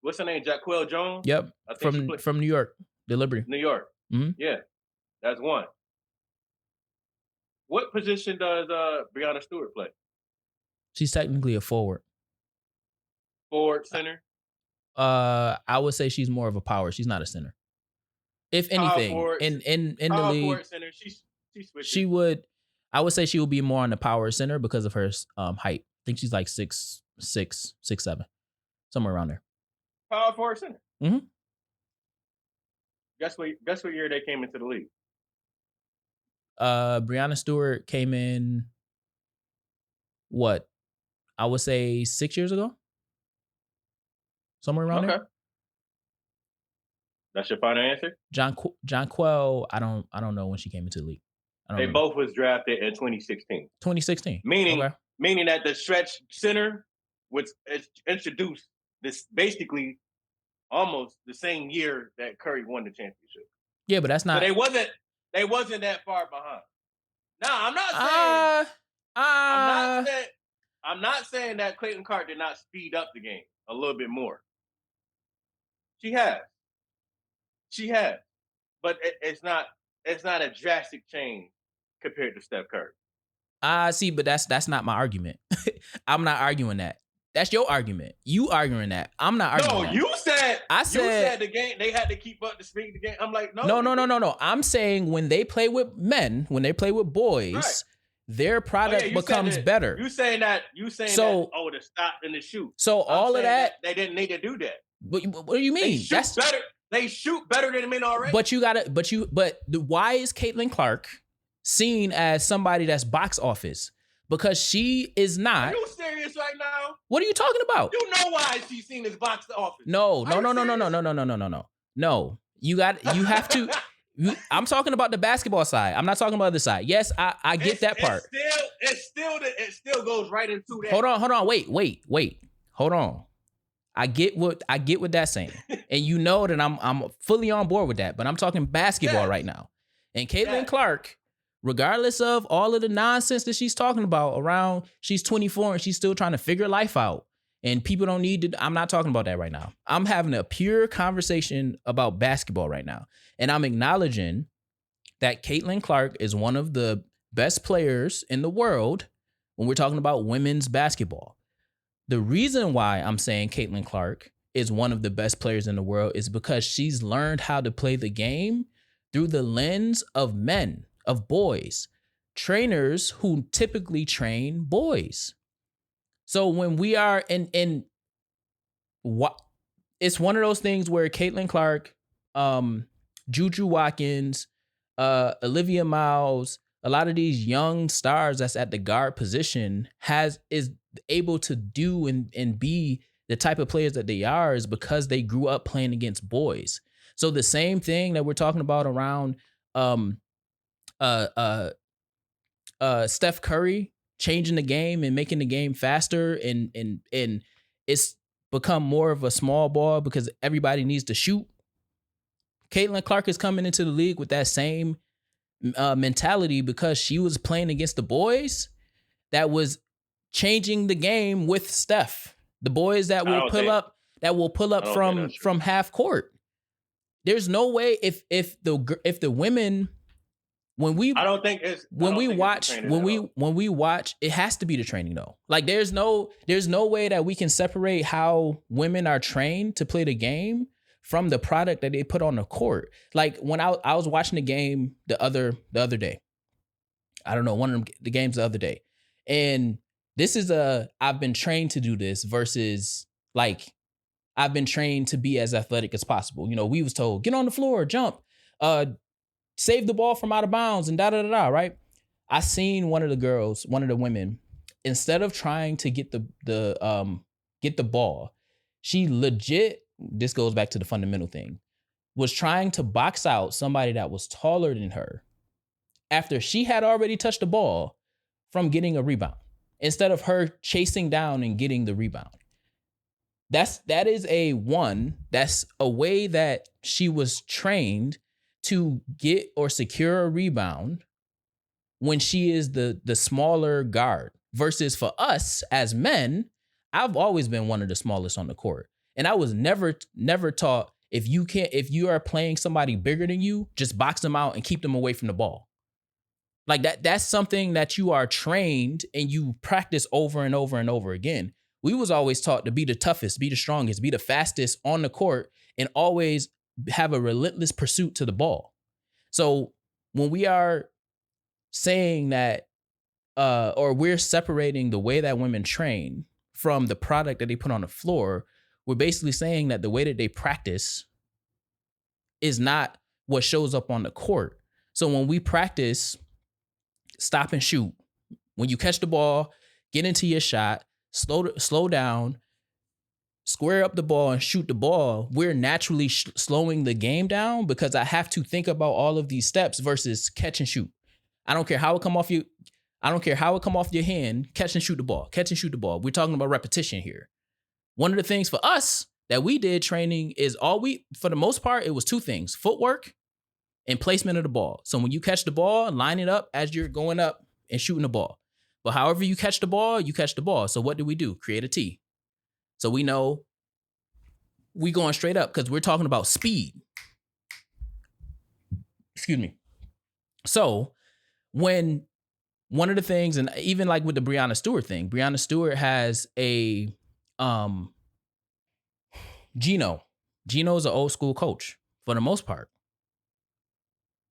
What's her name? Jaquel Jones? Yep. From New York, the Liberty. New York. Mm-hmm. Yeah. That's one. What position does Breanna Stewart play? She's technically a forward. Forward, center? I would say she's more of a power. She's not a center. If anything, in the league, forward, center, I would say she would be more on the power center because of her height. I think she's like 6'6", 6'7", somewhere around there. Power forward center. Mm-hmm. Guess what year they came into the league? Breanna Stewart came in what? I would say 6 years ago. Somewhere around there. That's your final answer? Jonquel, I don't know when she came into the league. They both was drafted in 2016. 2016. Meaning that the stretch center was introduced this basically almost the same year that Curry won the championship. Yeah, but that's not. So they wasn't that far behind. Now I'm not saying that Caitlin Clark did not speed up the game a little bit more. She has, but it's not a drastic change compared to Steph Curry. See, but that's not my argument. I'm not arguing that. That's your argument. You arguing that. I'm not arguing that. No, you said the game, they had to keep up the speed of the game. I'm like, no. I'm saying when they play with men, when they play with boys, right, their product becomes better. You saying that, to stop and to shoot. So all of that, they didn't need to do that. But what do you mean? They shoot better than men already. But why is Caitlin Clark seen as somebody that's box office? Because she is not. Are you serious right now? What are you talking about? You know why she's seen as box office. No. No. You have to. I'm talking about the basketball side. I'm not talking about the other side. Yes, I get that part. It still goes right into that. Hold on. Wait. Hold on. I get what that's saying. And you know that I'm fully on board with that, but I'm talking basketball right now. And Caitlin Clark, regardless of all of the nonsense that she's talking about around, she's 24 and she's still trying to figure life out. And people don't need to, I'm not talking about that right now. I'm having a pure conversation about basketball right now. And I'm acknowledging that Caitlin Clark is one of the best players in the world when we're talking about women's basketball. The reason why I'm saying Caitlin Clark is one of the best players in the world is because she's learned how to play the game through the lens of men, of boys, trainers who typically train boys. So when we are in what, it's one of those things where Caitlin Clark, Juju Watkins, Olivia Miles, a lot of these young stars that's at the guard position is able to do and be the type of players that they are is because they grew up playing against boys. So the same thing that we're talking about around Steph Curry changing the game and making the game faster and it's become more of a small ball because everybody needs to shoot. Caitlin Clark is coming into the league with that same mentality because she was playing against the boys that was changing the game with Steph. The boys that will pull up from half court. There's no way if the women when we watch it has to be the training though. Like there's no way that we can separate how women are trained to play the game from the product that they put on the court. Like when I was watching the game the other day. I don't know, one of the games the other day. And this is I've been trained to do this versus like I've been trained to be as athletic as possible. You know, we was told, get on the floor, jump, save the ball from out of bounds and da-da-da-da, right? I seen one of the women, instead of trying to get the ball, she legit, this goes back to the fundamental thing, was trying to box out somebody that was taller than her after she had already touched the ball from getting a rebound, instead of her chasing down and getting the rebound. That's a way that she was trained to get or secure a rebound when she is the smaller guard, versus for us as men, I've always been one of the smallest on the court. And I was never taught if you are playing somebody bigger than you, just box them out and keep them away from the ball. Like that's something that you are trained and you practice over and over and over again. We was always taught to be the toughest, be the strongest, be the fastest on the court, and always have a relentless pursuit to the ball. So when we are saying that, or we're separating the way that women train from the product that they put on the floor, we're basically saying that the way that they practice is not what shows up on the court. So when we practice stop and shoot, when you catch the ball, get into your shot, slow down, square up the ball and shoot the ball, we're naturally slowing the game down because I have to think about all of these steps versus catch and shoot. I don't care how it come off you. I don't care how it come off your hand. Catch and shoot the ball. Catch and shoot the ball. We're talking about repetition here. One of the things for us that we did training is for the most part, it was two things: footwork and placement of the ball. So when you catch the ball, line it up as you're going up and shooting the ball. But however you catch the ball, you catch the ball. So what do? Create a tee. So we know we going straight up because we're talking about speed. Excuse me. So when one of the things, and even like with the Breanna Stewart thing, Breanna Stewart has a Gino. Gino's an old school coach for the most part.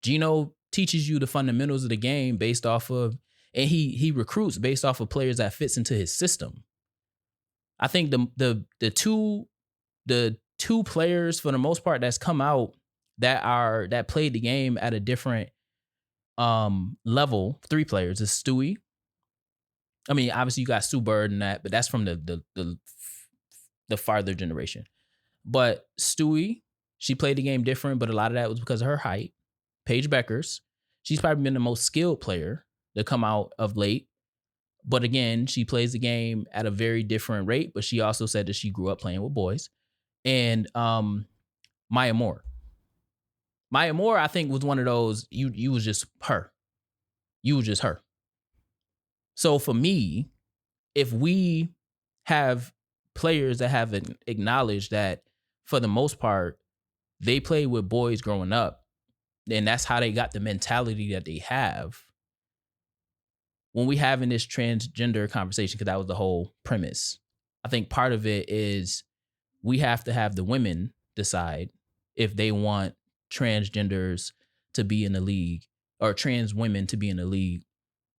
Gino teaches you the fundamentals of the game based off of, and he recruits based off of players that fits into his system. I think the two players for the most part that's come out that played the game at a different level, 3 players is Stewie. I mean, obviously you got Sue Bird and that, but that's from the farther generation. But Stewie, she played the game different, but a lot of that was because of her height. Paige Bueckers, she's probably been the most skilled player to come out of late. But again, she plays the game at a very different rate, but she also said that she grew up playing with boys. And Maya Moore. Maya Moore, I think, was one of those, you was just her. You was just her. So for me, if we have players that have acknowledged that for the most part, they played with boys growing up, and that's how they got the mentality that they have. When we having this transgender conversation, because that was the whole premise, I think part of it is we have to have the women decide if they want transgenders to be in the league or trans women to be in the league,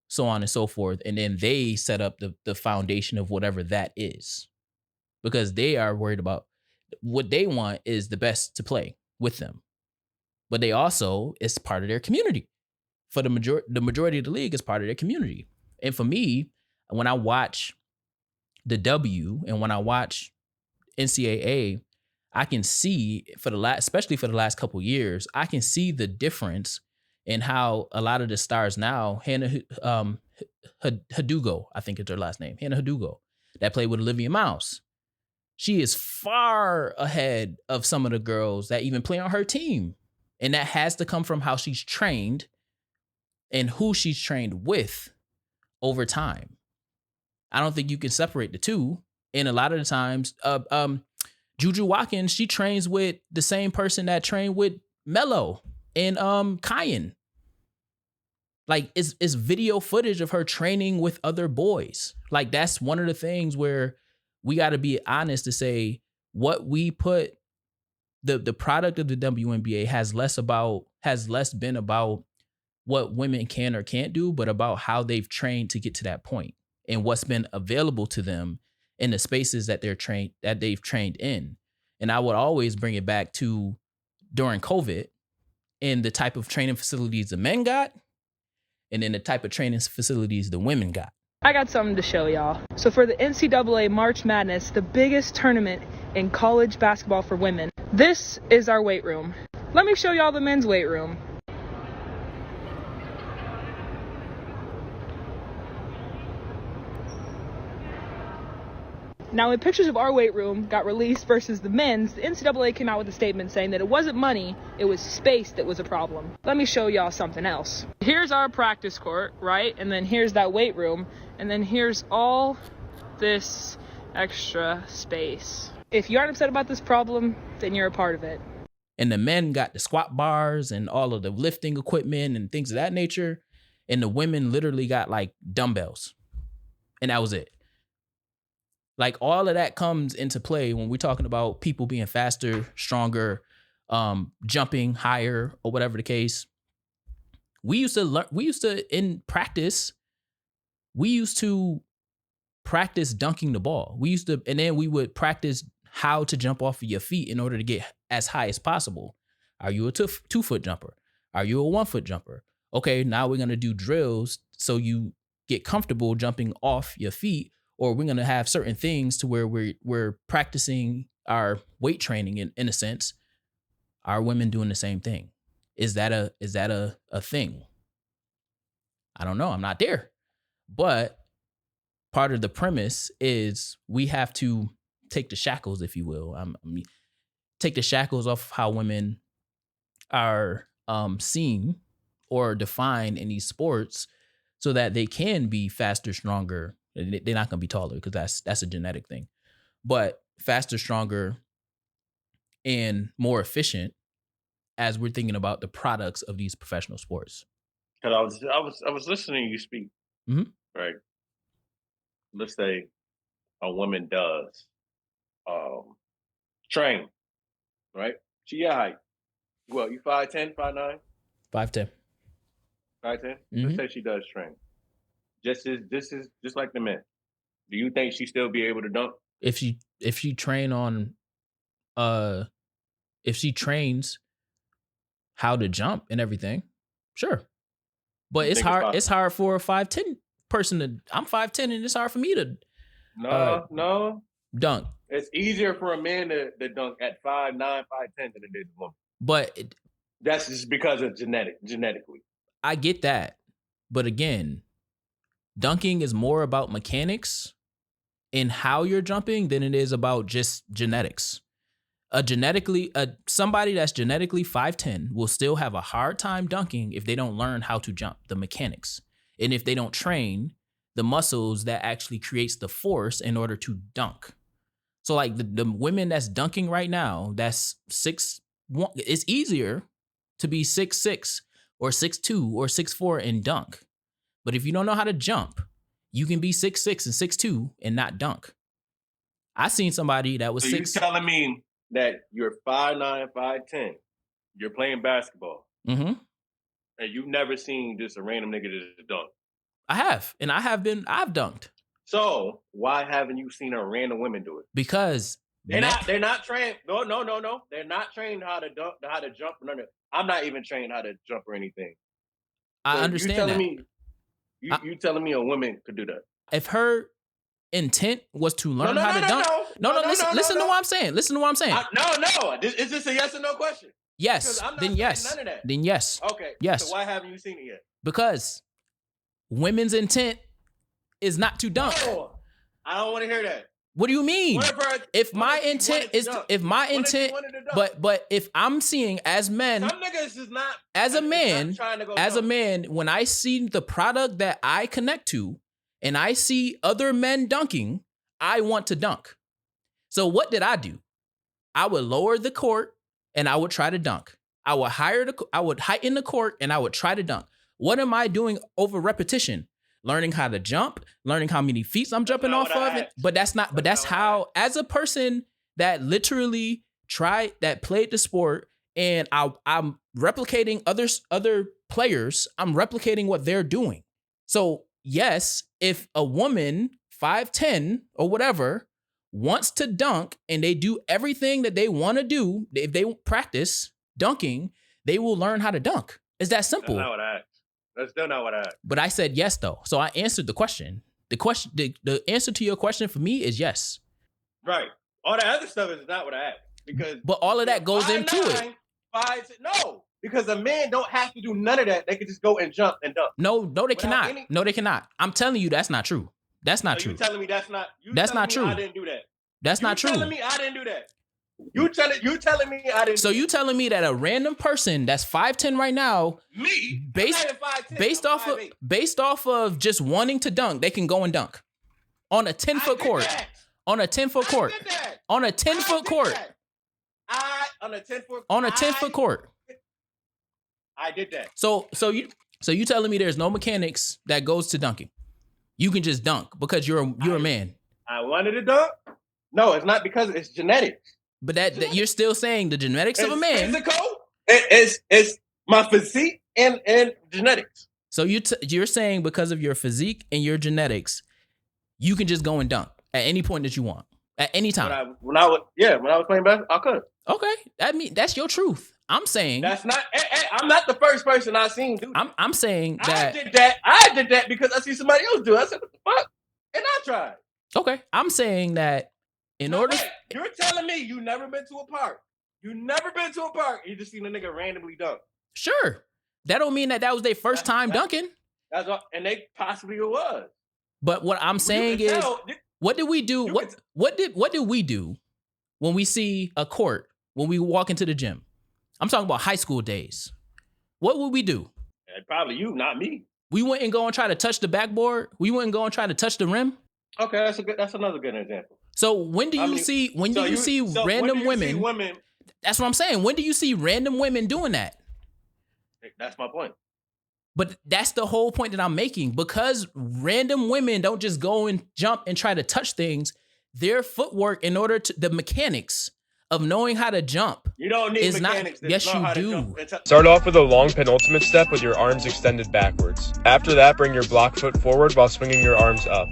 so on and so forth. And then they set up the foundation of whatever that is, because they are worried about what they want is the best to play with them. But they also, it's part of their community. For the majority of the league is part of their community. And for me, when I watch the W and when I watch NCAA, I can see especially for the last couple of years, I can see the difference in how a lot of the stars now, Hannah Hadugo, I think it's her last name, Hannah Hadugo, that played with Olivia Miles. She is far ahead of some of the girls that even play on her team. And that has to come from how she's trained and who she's trained with over time. I don't think you can separate the two. And a lot of the times, Juju Watkins, she trains with the same person that trained with Melo and Kyan. Like it's video footage of her training with other boys. Like that's one of the things where we got to be honest to say what we put the product of the WNBA has less been about what women can or can't do, but about how they've trained to get to that point and what's been available to them in the spaces that they've trained in. And I would always bring it back to during COVID and the type of training facilities the men got, and then the type of training facilities the women got. I got something to show y'all. So for the NCAA March Madness, the biggest tournament in college basketball for women, this is our weight room. Let me show y'all the men's weight room. Now, when pictures of our weight room got released versus the men's, the NCAA came out with a statement saying that it wasn't money, it was space that was a problem. Let me show y'all something else. Here's our practice court, right? And then here's that weight room. And then here's all this extra space. If you aren't upset about this problem, then you're a part of it. And the men got the squat bars and all of the lifting equipment and things of that nature. And the women literally got like dumbbells. And that was it. Like all of that comes into play when we're talking about people being faster, stronger, jumping higher or whatever the case. We used to in practice, we used to practice dunking the ball. And then we would practice how to jump off of your feet in order to get as high as possible. Are you a 2-foot jumper? Are you a 1-foot jumper? Okay, now we're going to do drills so you get comfortable jumping off your feet. or we're going to have certain things to where we're practicing our weight training in a sense. Are women doing the same thing? Is that a thing? I don't know. I'm not there. But part of the premise is we have to take the shackles, if you will. Take the shackles off how women are seen or defined in these sports so that they can be faster, stronger. They're not going to be taller because that's a genetic thing. But faster, stronger, and more efficient as we're thinking about the products of these professional sports. Because I was listening to you speak, right? Let's say a woman does train, right? She your height. Well, you 5'10", 5'9"? 5'10". 5'10"? Let's say she does train. This is just like the men. Do you think she still be able to dunk? If she trains how to jump and everything, sure. But it's hard. It's hard for a 5'10" person to. I'm 5'10" and it's hard for me to. No. Dunk. It's easier for a man to dunk at 5'9", 5'10" than it is a woman. But that's just because of genetically. I get that, but again, dunking is more about mechanics and how you're jumping than it is about just genetics. Somebody that's genetically 5'10" will still have a hard time dunking if they don't learn how to jump, the mechanics, and if they don't train the muscles that actually creates the force in order to dunk. So like the women that's dunking right now, that's 6'1", it's easier to be 6'6" or 6'2" or 6'4" and dunk. But if you don't know how to jump, you can be 6'6" and 6'2" and not dunk. I seen somebody that was so 6. You telling me that you're 5'9", 5'10", you're playing basketball, and you've never seen just a random nigga just dunk? I have, and I've dunked. So why haven't you seen a random women do it? Because they're not trained. No. They're not trained how to dunk, how to jump. No. I'm not even trained how to jump or anything. I understand that. You telling me a woman could do that? If her intent was to learn how to dunk. Listen to what I'm saying. Listen to what I'm saying. No. Is this a yes or no question? Yes. Then yes. None of that. Then yes. Okay. Yes. So why haven't you seen it yet? Because women's intent is not to dunk. No, I don't want to hear that. What do you mean? If my intent, but if I'm seeing as men, some niggas is not as a man, as a man, when I see the product that I connect to, and I see other men dunking, I want to dunk. So what did I do? I would lower the court and I would try to dunk. I would heighten the court and I would try to dunk. What am I doing over repetition? Learning how to jump, learning how many feet I'm jumping off of it. But that's how, as a person that literally that played the sport, and I'm replicating other players, I'm replicating what they're doing. So yes, if a woman 5'10" or whatever wants to dunk and they do everything that they want to do, if they practice dunking, they will learn how to dunk. It's that simple. That's not what I asked. That's still not what I asked. But I said yes, though. So I answered the question. The answer to your question for me is yes. Right. All the other stuff is not what I asked. But all of that goes into it. No. Because a man don't have to do none of that. They can just go and jump and dunk. No, they cannot. No, they cannot. I'm telling you that's not true. That's not true. You telling me that's not true. I didn't do that. That's not true. You telling me I didn't do that. You telling me I didn't. So you telling me that a random person that's 5'10" right now, based off of just wanting to dunk, they can go and dunk on a 10-foot court. On a 10-foot court. On a 10-foot court. On a 10-foot court. I did that. So you telling me there's no mechanics that goes to dunking? You can just dunk because you're a man. I wanted to dunk. No, it's not because it's genetics. But that you're still saying the genetics of a man. Physical. It's my physique and genetics. So you're saying because of your physique and your genetics, you can just go and dunk at any point that you want, at any time. When I was playing basketball, I could. Okay, that's your truth. I'm saying that's not. I'm not the first person I've seen do that. I'm saying that I did that because I see somebody else do it. I said, "What the fuck?" And I tried. Okay, I'm saying that You're telling me you never been to a park. You never been to a park. You just seen a nigga randomly dunk. Sure. That don't mean that was their first time dunking. That's all, and they possibly it was. But what I'm saying is, what did we do? What did we do when we see a court, when we walk into the gym? I'm talking about high school days. What would we do? Probably you, not me. We wouldn't go and try to touch the backboard. We wouldn't go and try to touch the rim. Okay, that's another good example. So when do you see random women? That's what I'm saying. When do you see random women doing that? That's my point. But that's the whole point that I'm making. Because random women don't just go and jump and try to touch things. Their footwork, in order to the mechanics of knowing how to jump, you don't need mechanics. Yes, you do. Start off with a long penultimate step with your arms extended backwards. After that, bring your block foot forward while swinging your arms up.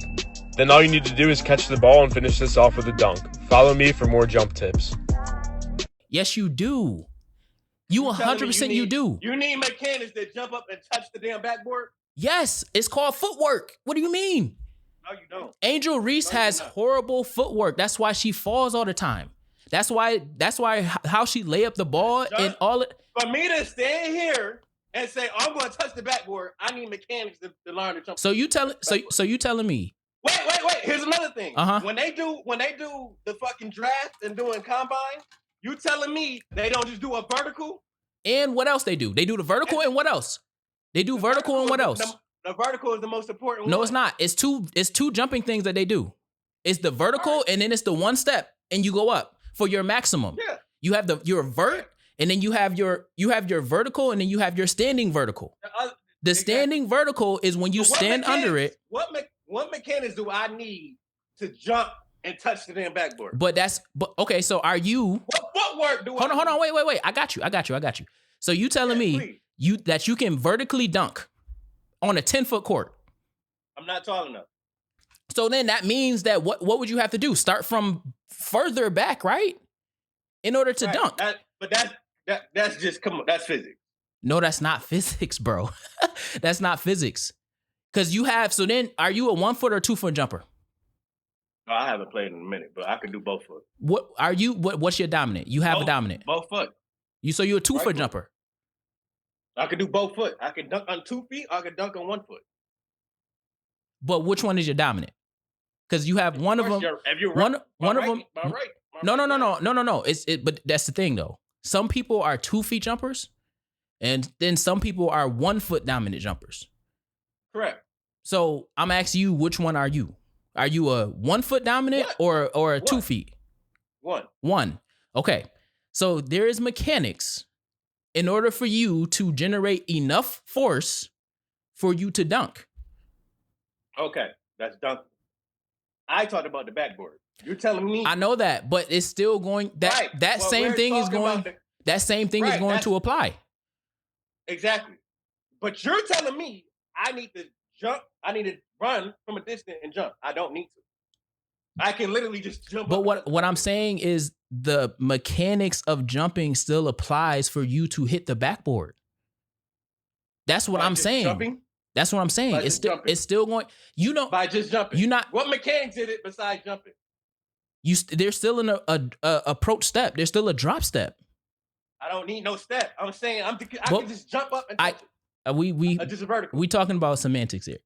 Then all you need to do is catch the ball and finish this off with a dunk. Follow me for more jump tips. Yes, you do. You 100% you do. You need mechanics that jump up and touch the damn backboard? Yes, it's called footwork. What do you mean? No, you don't. Angel Reese has horrible footwork. That's why she falls all the time. That's why how she lay up the ball and all it. For me to stand here and say, I'm going to touch the backboard, I need mechanics to learn to jump. So you telling me. Wait. Here's another thing. Uh-huh. When they do the fucking draft and doing combine, you telling me they don't just do a vertical? And what else they do? They do the vertical and what else? They do vertical and what else? The vertical is the most important one. No, it's not. It's two jumping things that they do. It's the vertical and then it's the one step and you go up for your maximum. Yeah. You have your vert and then you have your vertical and then you have your standing vertical. The standing vertical is when you stand under it. What mechanics do I need to jump and touch the damn backboard? But okay, so are you... What footwork do I Hold on, wait. I got you. So you telling me that you can vertically dunk on a 10-foot court? I'm not tall enough. So then that means that what would you have to do? Start from further back, right? In order to dunk. That's just, come on, that's physics. No, that's not physics, bro. That's not physics. Because so then are you a 1 foot or 2 foot jumper? No, I haven't played in a minute, but I can do both foot. What's your dominant? You have a dominant. Both foot. So you're a 2 foot jumper. I can do both foot. I can dunk on 2 feet, or I can dunk on 1 foot. But which one is your dominant? Because you have one of them. One of them. No. But that's the thing though. Some people are 2 feet jumpers, and then some people are 1 foot dominant jumpers. Correct. So I'm asking you, which one are you? Are you a 1 foot dominant or a 2 feet? One. Okay. So there is mechanics in order for you to generate enough force for you to dunk. Okay, that's dunk. I talked about the backboard. You're telling me. I know that, but it's still going. That same thing is going to apply. Exactly. But you're telling me I need to jump. I need to run from a distance and jump. I don't need to. I can literally just jump. But what I'm saying is the mechanics of jumping still applies for you to hit the backboard. That's what I'm saying. Jumping? That's what I'm saying. It's still going. You know, by just jumping. You're not. What mechanics did it besides jumping? There's still an approach step. There's still a drop step. I don't need no step. I'm saying I can just jump up and touch it. Just a vertical. We talking about semantics here.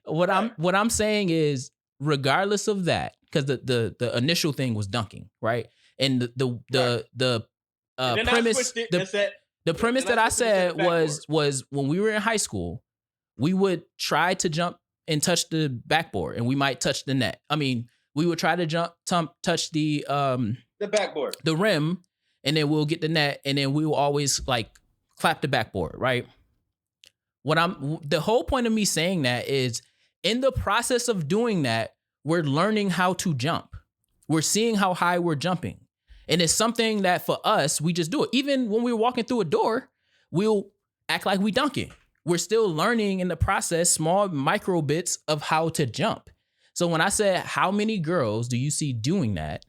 What I'm saying is, regardless of that, because the initial thing was dunking, right? And the premise that I said was when we were in high school, we would try to jump and touch the backboard, and we might touch the net. I mean, we would try to touch the backboard, the rim, and then we'll get the net, and then we will always like clap the backboard, right? The whole point of me saying that is, in the process of doing that, we're learning how to jump. We're seeing how high we're jumping. And it's something that for us, we just do it. Even when we're walking through a door, we'll act like we dunking. We're still learning in the process, small micro bits of how to jump. So when I said, how many girls do you see doing that?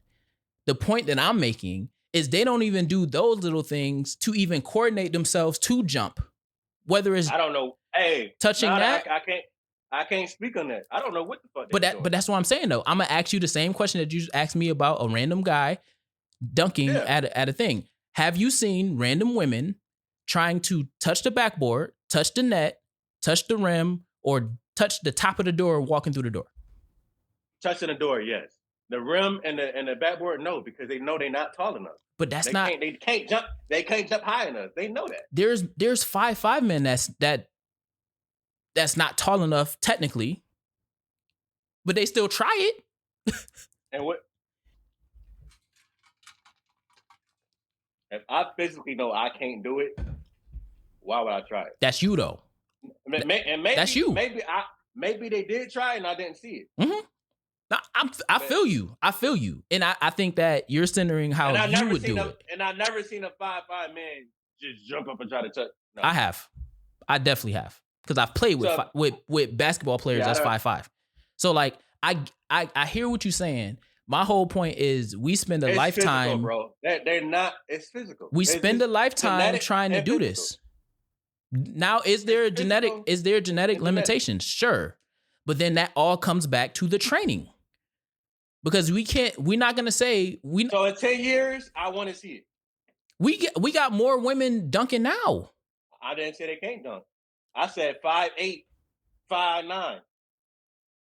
The point that I'm making is they don't even do those little things to even coordinate themselves to jump. Whether it's, I don't know. Hey, touching that. I can't speak on that. I don't know what the fuck. But that's what I'm saying though. I'm gonna ask you the same question that you just asked me about a random guy dunking at a thing. Have you seen random women trying to touch the backboard, touch the net, touch the rim, or touch the top of the door walking through the door? Touching the door, yes. The rim and the backboard, no, because they know they're not tall enough. But they can't jump. They can't jump high enough. They know that. There's 5'5" men that's not tall enough technically, but they still try it. And what? If I physically know I can't do it, why would I try it? That's you though. And maybe that's you. Maybe they did try and I didn't see it. Mm-hmm. No, I feel you. I feel you. And I think that you're centering how you would do it. And I never seen a 5'5" man just jump up and try to touch. No. I have. I definitely have. Because I've played with basketball players that's 5'5". So like I hear what you're saying. My whole point is we spend a lifetime, physical, bro. They're not. It's physical. We spend a lifetime trying to do this. Now, is there genetic limitations? Sure. But then that all comes back to the training. Because we're not going to say So in 10 years, I want to see it. We got more women dunking now. I didn't say they can't dunk. I said 5'8", 5'9".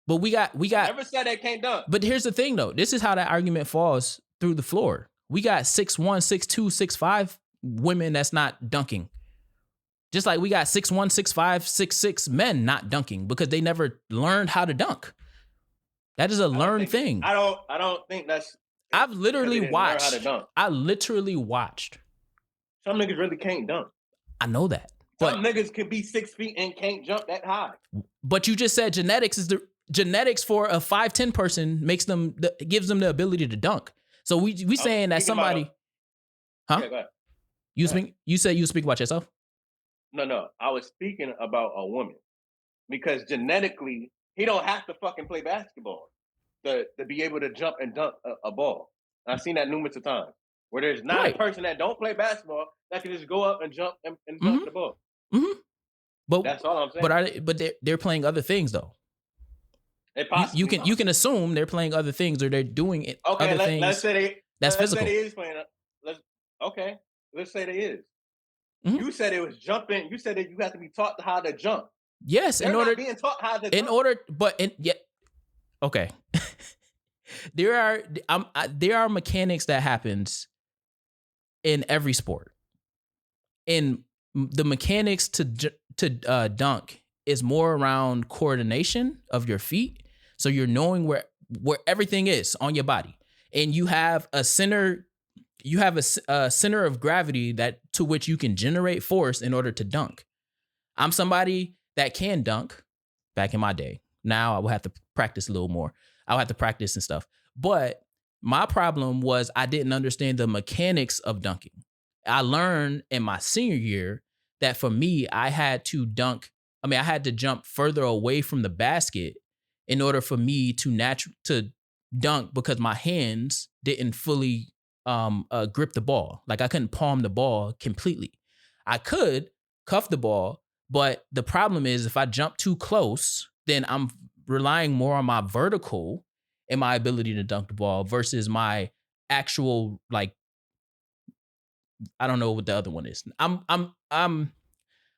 But we got I never said they can't dunk. But here's the thing though. This is how that argument falls through the floor. We got 6'1", 6'2", 6'5" women that's not dunking. Just like we got 6'1", 6'5", 6'6" men not dunking because they never learned how to dunk. That is a learned thing. I don't think that's. I've literally watched. How to dunk. I literally watched. Some niggas really can't dunk. I know that. Some niggas can be 6 feet and can't jump that high. But you just said genetics for a 5'10" person gives them the ability to dunk. So we saying that somebody, huh? Yeah, go ahead. You said you speak about yourself? No. I was speaking about a woman because genetically he don't have to fucking play basketball to be able to jump and dunk a ball. I've seen that numerous of times where there's not a person that don't play basketball that can just go up and jump and dunk the ball. Mm-hmm. But that's all I'm saying. But they're playing other things though. You can assume they're playing other things or they're doing it. Okay, things let's say that's physical. Let's say they is playing. Let's say they is. Mm-hmm. You said it was jumping. You said that you have to be taught how to jump. Yes, They're not being taught how to jump. Okay. there are mechanics that happens in every sport. And the mechanics to dunk is more around coordination of your feet. So you're knowing where everything is on your body. And you have a center of gravity to which you can generate force in order to dunk. I'm somebody that can dunk back in my day. Now I will have to practice a little more. I'll have to practice and stuff. But my problem was I didn't understand the mechanics of dunking. I learned in my senior year that for me, I had to jump further away from the basket in order for me to dunk because my hands didn't fully grip the ball. Like I couldn't palm the ball completely. I could cuff the ball, but the problem is if I jump too close, then I'm relying more on my vertical and my ability to dunk the ball versus my actual, like, I don't know what the other one is. I'm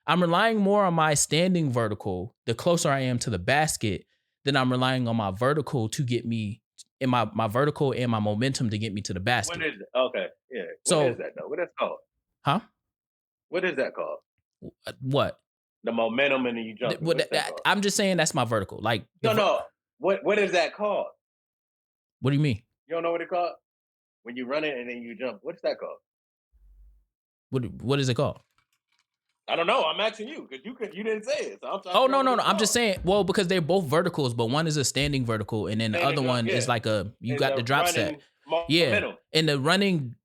relying more on my standing vertical the closer I am to the basket than I'm relying on my vertical to get me in my vertical and my momentum to get me to the basket. What is it? Okay. Yeah. What is that though? What is that called? Huh? What is that called? What? The momentum and then you jump. I'm just saying that's my vertical. Like no. What is that called? What do you mean? You don't know what it's called? When you run it and then you jump. What's that called? What is it called? I don't know. I'm asking you because you didn't say it. So no. I'm just saying. Well, because they're both verticals, but one is a standing vertical, and then the other one is like you got the drop set. Yeah, and the running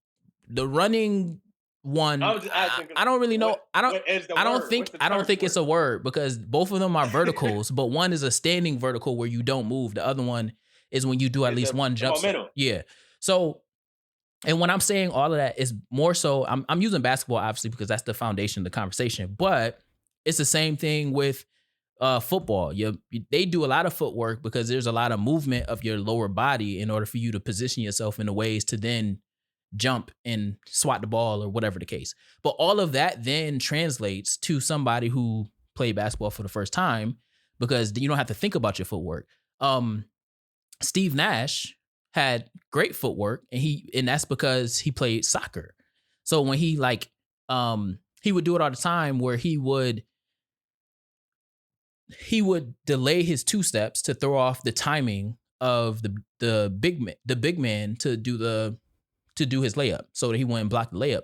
one. I don't really know. I don't think it's a word because both of them are verticals, but one is a standing vertical where you don't move. The other one is when you do at least one jump. Yeah. So. And when I'm saying all of that is more so, I'm using basketball obviously because that's the foundation of the conversation, but it's the same thing with Football. They do a lot of footwork because there's a lot of movement of your lower body in order for you to position yourself in the ways to then jump and swat the ball or whatever the case. But all of that then translates to somebody who played basketball for the first time because you don't have to think about your footwork. Steve Nash had great footwork and that's because he played soccer. So when he would do it all the time where he would delay his 2 steps to throw off the timing of the big man to do his layup so that he wouldn't block the layup.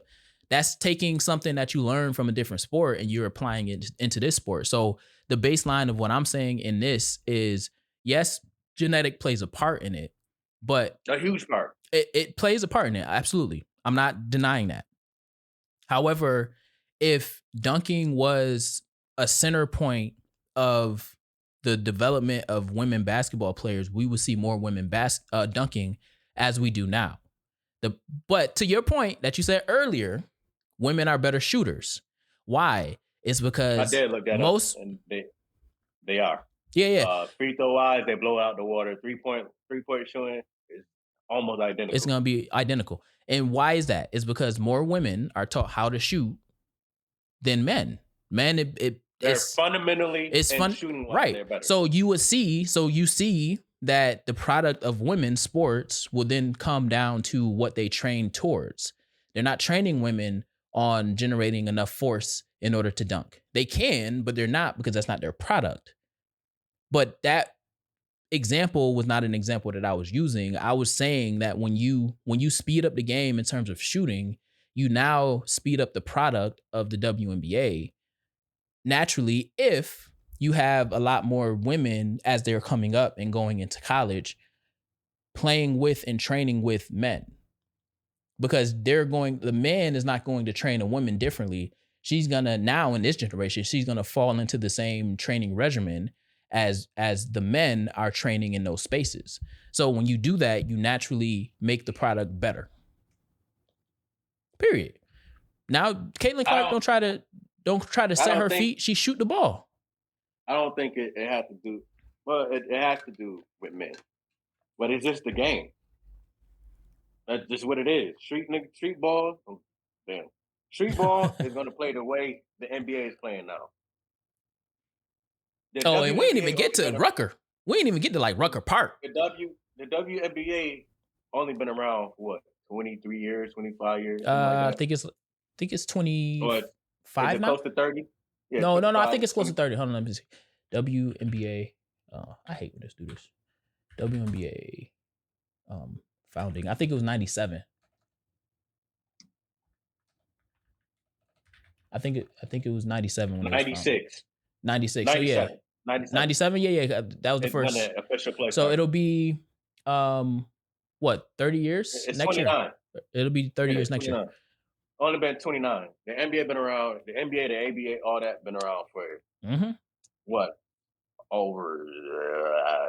That's taking something that you learn from a different sport and you're applying it into this sport. So the baseline of what I'm saying in this is, yes, genetic plays a part in it, but a huge part. It plays a part in it. Absolutely. I'm not denying that. However, if dunking was a center point of the development of women basketball players, we would see more women dunking as we do now. But to your point that you said earlier, women are better shooters. Why? It's because I did look that up, and they are. Yeah. Free throw wise, they blow out the water. 3-point shooting is almost identical. It's gonna be identical. And why is that? It's because more women are taught how to shoot than men. Men, they're fundamentally shooting wise, right. They're better. So you see that the product of women's sports will then come down to what they train towards. They're not training women on generating enough force in order to dunk. They can, but they're not because that's not their product. But that example was not an example that I was using. I was saying that when you speed up the game in terms of shooting, you now speed up the product of the WNBA. Naturally, if you have a lot more women as they're coming up and going into college, playing with and training with men, because the man is not going to train a woman differently. She's gonna, now in this generation, she's gonna fall into the same training regimen as the men are training in those spaces. So when you do that, you naturally make the product better. Period. Now, Caitlin Clark don't try to set her feet. She shoot the ball. I don't think it has to do. Well, it has to do with men, but it's just the game. That's just what it is. Street ball. Damn. Street ball is going to play the way the NBA is playing now. And we didn't even get to Rucker. We didn't even get to like Rucker Park. The WNBA only been around for what, 23 years, 25 years? I think it's 25 now. Close to 30? Yeah, no, I think it's close to 30. Hold on, let me see. WNBA. I hate when this do this. WNBA founding. I think it was 97. I think it was 97 when 96. 96. So yeah. 97. Yeah. That was the first official play. So it'll be 30 years it's next 29. year. It'll be 30 years next 29. year. Only been 29. The NBA been around. The NBA, the ABA, all that been around for what, over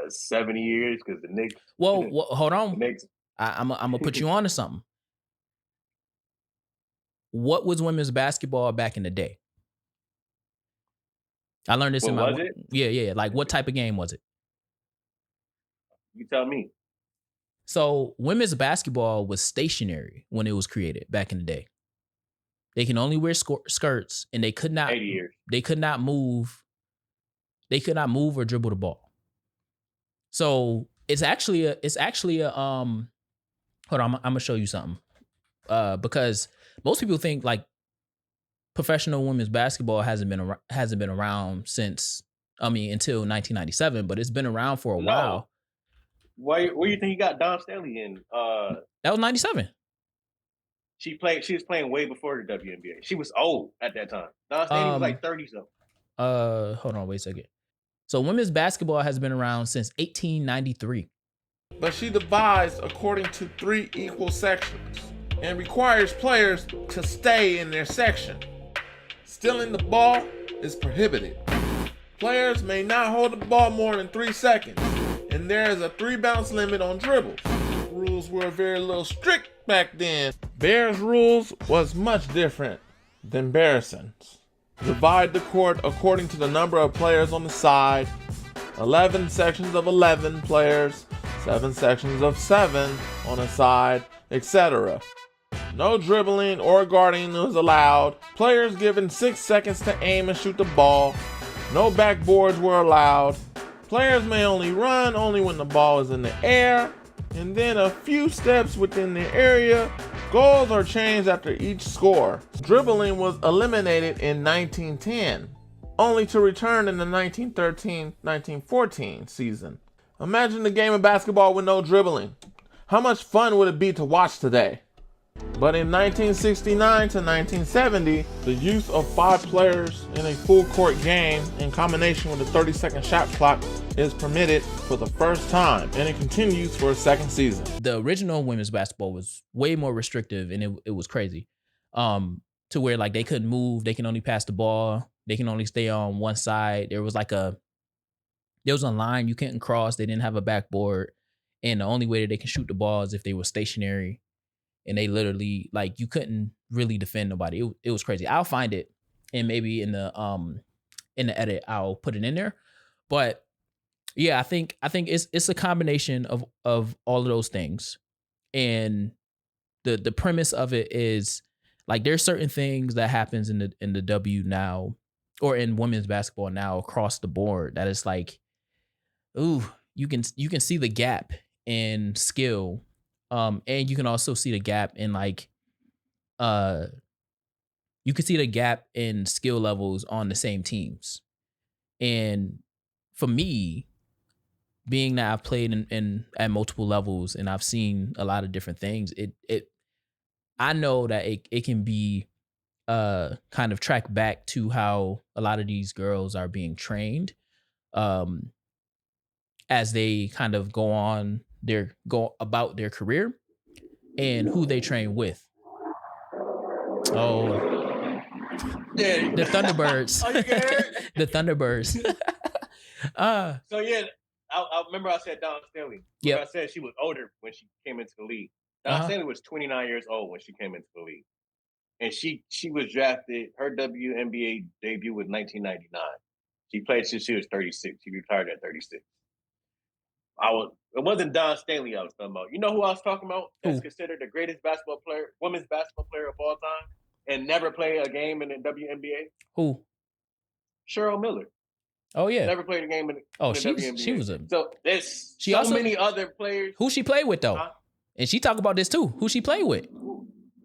70 years? Because the Knicks. Well, hold on. The Knicks. I'm gonna put you on to something. What was women's basketball back in the day? I learned this Yeah. Like, what type of game was it? You tell me. So women's basketball was stationary when it was created back in the day. They can only wear skirts, and they could not. 80 years. They could not move. They could not move or dribble the ball. So it's actually a. Hold on, I'm gonna show you something. Because most people think like professional women's basketball hasn't been around since until 1997, but it's been around for a while. Where do you think you got Don Stanley in? That was 97. She was playing way before the WNBA. She was old at that time. Don Stanley was like 30 something. Hold on, wait a second. So women's basketball has been around since 1893. But she divides according to 3 equal sections and requires players to stay in their section. Stealing the ball is prohibited. Players may not hold the ball more than 3 seconds, and there is a 3 bounce limit on dribbles. Rules were very little strict back then. Bears rules was much different than Barrison's. Divide the court according to the number of players on the side. 11 sections of 11 players, 7 sections of 7 on a side, etc. No dribbling or guarding was allowed. Players given 6 seconds to aim and shoot the ball. No backboards were allowed. Players may only run when the ball is in the air, and then a few steps within the area. Goals are changed after each score. Dribbling was eliminated in 1910, only to return in the 1913-1914 season. Imagine the game of basketball with no dribbling. How much fun would it be to watch today? But in 1969 to 1970, the use of 5 players in a full court game in combination with a 30-second shot clock is permitted for the first time, and it continues for a second season. The original women's basketball was way more restrictive, and it was crazy. To where like they couldn't move, they can only pass the ball, they can only stay on one side. There was a line you couldn't cross. They didn't have a backboard, and the only way that they can shoot the ball is if they were stationary. And they literally, like, you couldn't really defend nobody. It was crazy. I'll find it, and maybe in the edit I'll put it in there. But yeah, I think it's a combination of all of those things. And the premise of it is like there's certain things that happens in the W now, or in women's basketball now across the board, that is like, ooh, you can see the gap in skill. And you can also see the gap in like, you can see the gap in skill levels on the same teams. And for me, being that I've played in at multiple levels and I've seen a lot of different things, I know that it can be kind of tracked back to how a lot of these girls are being trained, as they kind of go about their career and who they train with. Oh, Yeah. the Thunderbirds. Oh, you can hear it? The Thunderbirds. So yeah, I remember I said Dawn Stanley. Yeah. I said she was older when she came into the league. Dawn Stanley was 29 years old when she came into the league. And she was drafted, her WNBA debut was 1999. She played since she was 36. She retired at 36. It wasn't Dawn Stanley I was talking about. You know who I was talking about? That's considered the greatest women's basketball player of all time, and never played a game in the WNBA. Who? Cheryl Miller. Oh yeah. Never played a game in the WNBA. She was so there's many other players. Who she played with though? And she talked about this too. Who she played with?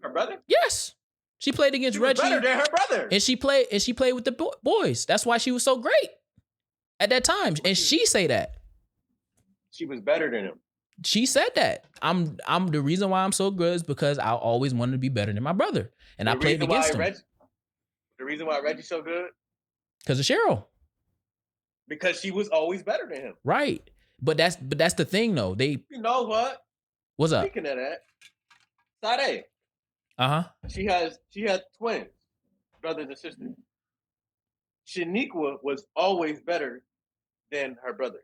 Her brother? Yes. She played against Reggie. Better than her brother. And she played with the boys. That's why she was so great at that time. And she say that. She was better than him. She said that. I'm the reason why I'm so good is because I always wanted to be better than my brother. And I played against him. The reason why Reggie's so good? Because of Cheryl. Because she was always better than him. Right. But that's the thing though. You know what? What's up? Speaking of that, Sade. Uh-huh. She has twins, brothers and sisters. Shaniqua was always better than her brother.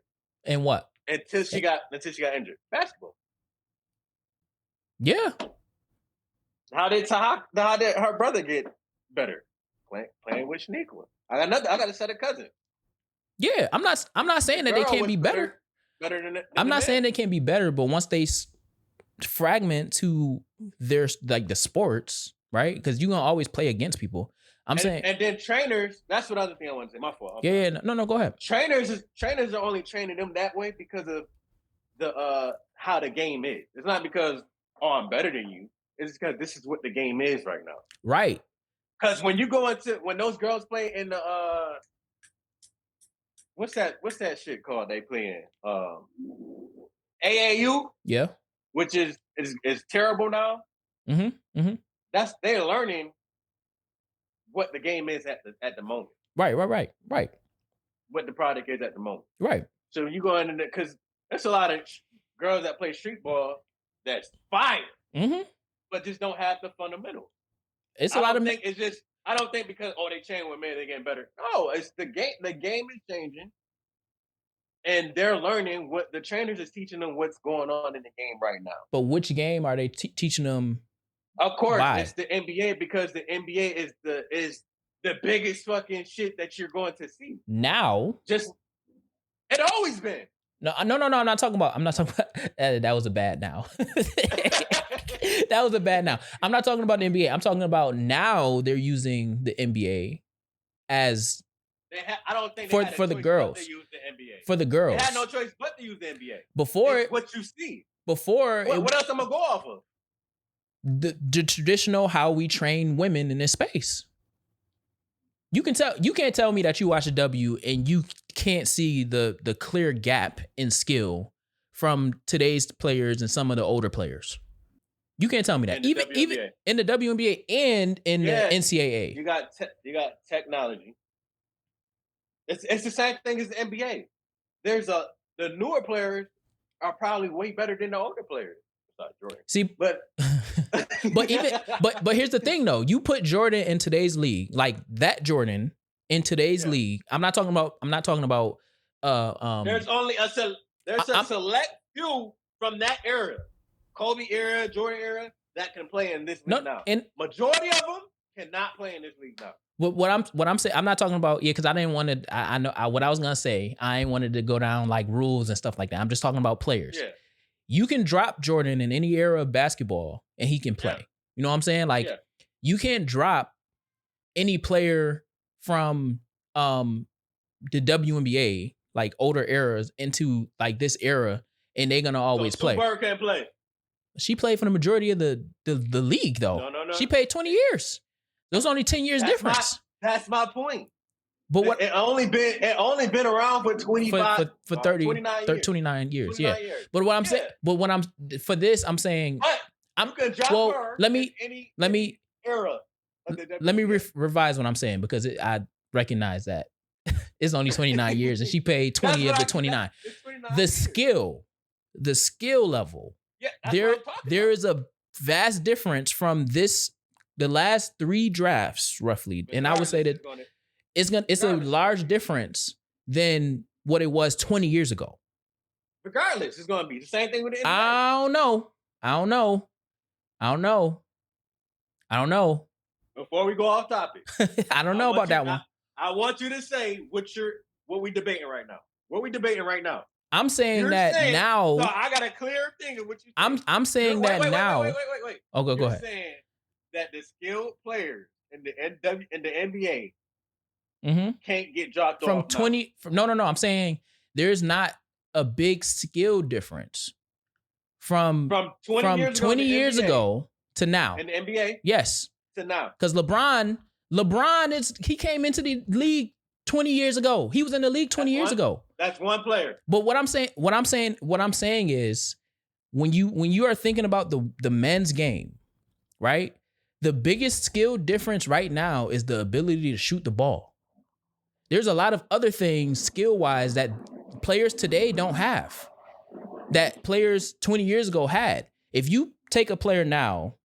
And what? Until she got injured. Basketball. Yeah. How did her brother get better? Playing with Shaniqua. I got a set of cousins. Yeah, I'm not saying that they can't be better. Better than I'm not saying they can't be better, but once they fragment to their like the sports, right? Because you're gonna always play against people. And then trainers. That's what other thing I want to say. My fault. Yeah. No. Go ahead. Trainers are only training them that way because of the how the game is. It's not because I'm better than you. It's because this is what the game is right now. Right. Because when those girls play in the what's that shit called they play in AAU? Yeah. Which is terrible now. Mm-hmm. They're learning what the game is at the moment. Right. What the product is at the moment. Right. So you go in because there's a lot of girls that play street ball that's fire, but just don't have the fundamentals. I don't think because they change with men they're getting better. No, it's the game. The game is changing, and they're learning what the trainers is teaching them what's going on in the game right now. But which game are they teaching them? Of course, by? It's the NBA because the NBA is the biggest fucking shit that you're going to see. Now, Just it always been. no. I'm not talking about. That was a bad now. That was a bad now. I'm not talking about the NBA. I'm talking about now they're using the NBA as I don't think for they had for a the choice girls. but to use the NBA. For the girls, They had no choice but to use the NBA. Before It's what you see. Before What else I'm gonna go off of? The traditional how we train women in this space. You can't tell me that you watch a W and you can't see the clear gap in skill from today's players and some of the older players. You can't tell me that. Even in the WNBA and in the NCAA. You got technology. It's the same thing as the NBA. The newer players are probably way better than the older players. See, but but here's the thing though. You put Jordan in today's league, like that Jordan in today's league. I'm not talking about. There's only a select few from that era, Kobe era, Jordan era, that can play in this league now. And majority of them cannot play in this league now. What I'm saying, I'm not talking about because I didn't want to. I know what I was gonna say. I ain't wanted to go down like rules and stuff like that. I'm just talking about players. Yeah. You can drop Jordan in any era of basketball and he can play. Yeah. You know what I'm saying? Like you can't drop any player from the WNBA, like older eras, into like this era, and they're gonna always play. Bird can't play. She played for the majority of the league though. No. She played 20 years. There's only 10 years difference. That's my point. But what it only been around for 25 for 30 29 years. 29 years. But what I'm saying, for this I'm saying I'm gonna drop her let me era. Let me revise what I'm saying because I recognize that it's only 29 years and she paid 20 of the 29. The skill level. Yeah, there is a vast difference from the last 3 drafts roughly, and I would say that it's a large difference than what it was 20 years ago. Regardless, it's going to be the same thing with the NBA. I don't know. Before we go off topic, I don't know about that one. I want you to say what we debating right now. What we debating right now? I'm saying now. So I got a clear thing of what you. I'm saying that now. Wait. Oh, go ahead. Saying that the skilled players in the NBA can't get dropped from off 20. No. I'm saying there's not a big skill difference from 20 years ago to now in the NBA. Yes, to now because LeBron he came into the league 20 years ago. He was in the league 20 years ago. That's one player. But what I'm saying is when you are thinking about the men's game, right? The biggest skill difference right now is the ability to shoot the ball. There's a lot of other things skill-wise that players today don't have, that players 20 years ago had. If you take a player now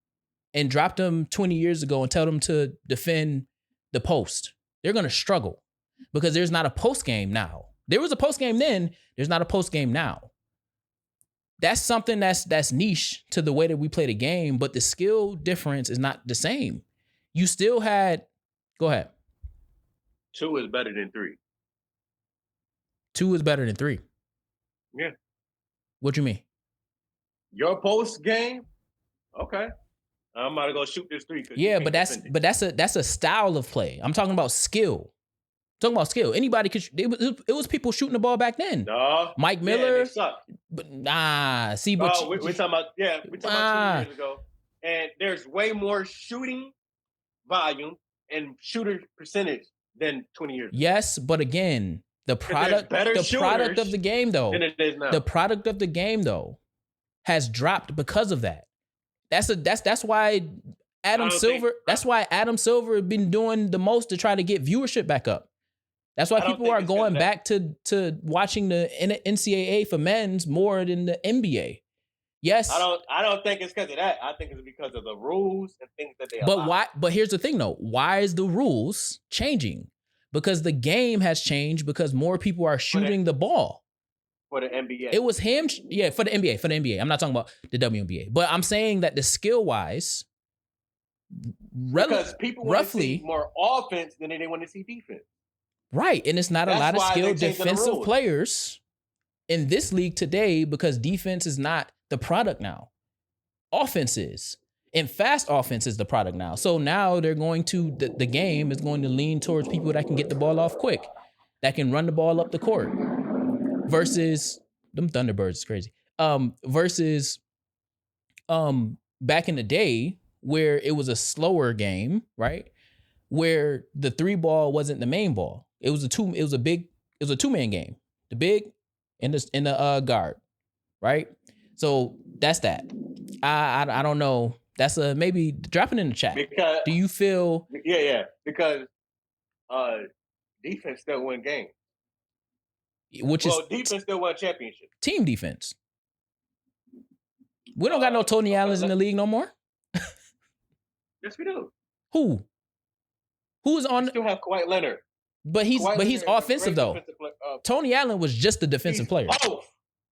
and drop them 20 years ago and tell them to defend the post, they're going to struggle because there's not a post game now. There was a post game then, there's not a post game now. That's something that's niche to the way that we play the game, but the skill difference is not the same. You still had, go ahead. 2 is better than 3. 2 is better than 3. Yeah. What you mean? Your post game? Okay. I'm about to go shoot this 3. Yeah, but that's a style of play. I'm talking about skill. Anybody could. It was people shooting the ball back then. No, Mike Miller. Yeah, they suck. But see, but we're talking about 2 years ago, and there's way more shooting volume and shooter percentage than 20 years ago. Yes, but again, the product of the game though, than it is now. The product of the game though has dropped because of that. That's why Adam Silver. That's why Adam Silver has been doing the most to try to get viewership back up. That's why people are going back to watching the NCAA for men's more than the NBA. Yes. I don't think it's because of that. I think it's because of the rules and things that they allow. But why? But here's the thing though. Why is the rules changing? Because the game has changed because more people are shooting the ball. For the NBA. It was him. Yeah, for the NBA. I'm not talking about the WNBA. But I'm saying that the skill-wise, Because people want to see more offense than they want to see defense. Right, and it's not a lot of skilled defensive rules. players in this league today because defense is not the product now. Offense is. And fast offense is the product now. So now they're going to, the game is going to lean towards people that can get the ball off quick, that can run the ball up the court versus, them Thunderbirds is crazy. Versus back in the day where it was a slower game, right? Where the 3-ball wasn't the main ball. It was a 2-man game. The big and the guard, right? So that's that. I don't know. That's maybe drop it in the chat. Because, do you feel? Yeah. Because defense still win games. Defense still won championship. Team defense. We don't got no Tony Allens in the league no more. Yes, we do. Who's on? We still have Kawhi Leonard. But he's offensive though. Tony Allen was just a defensive player.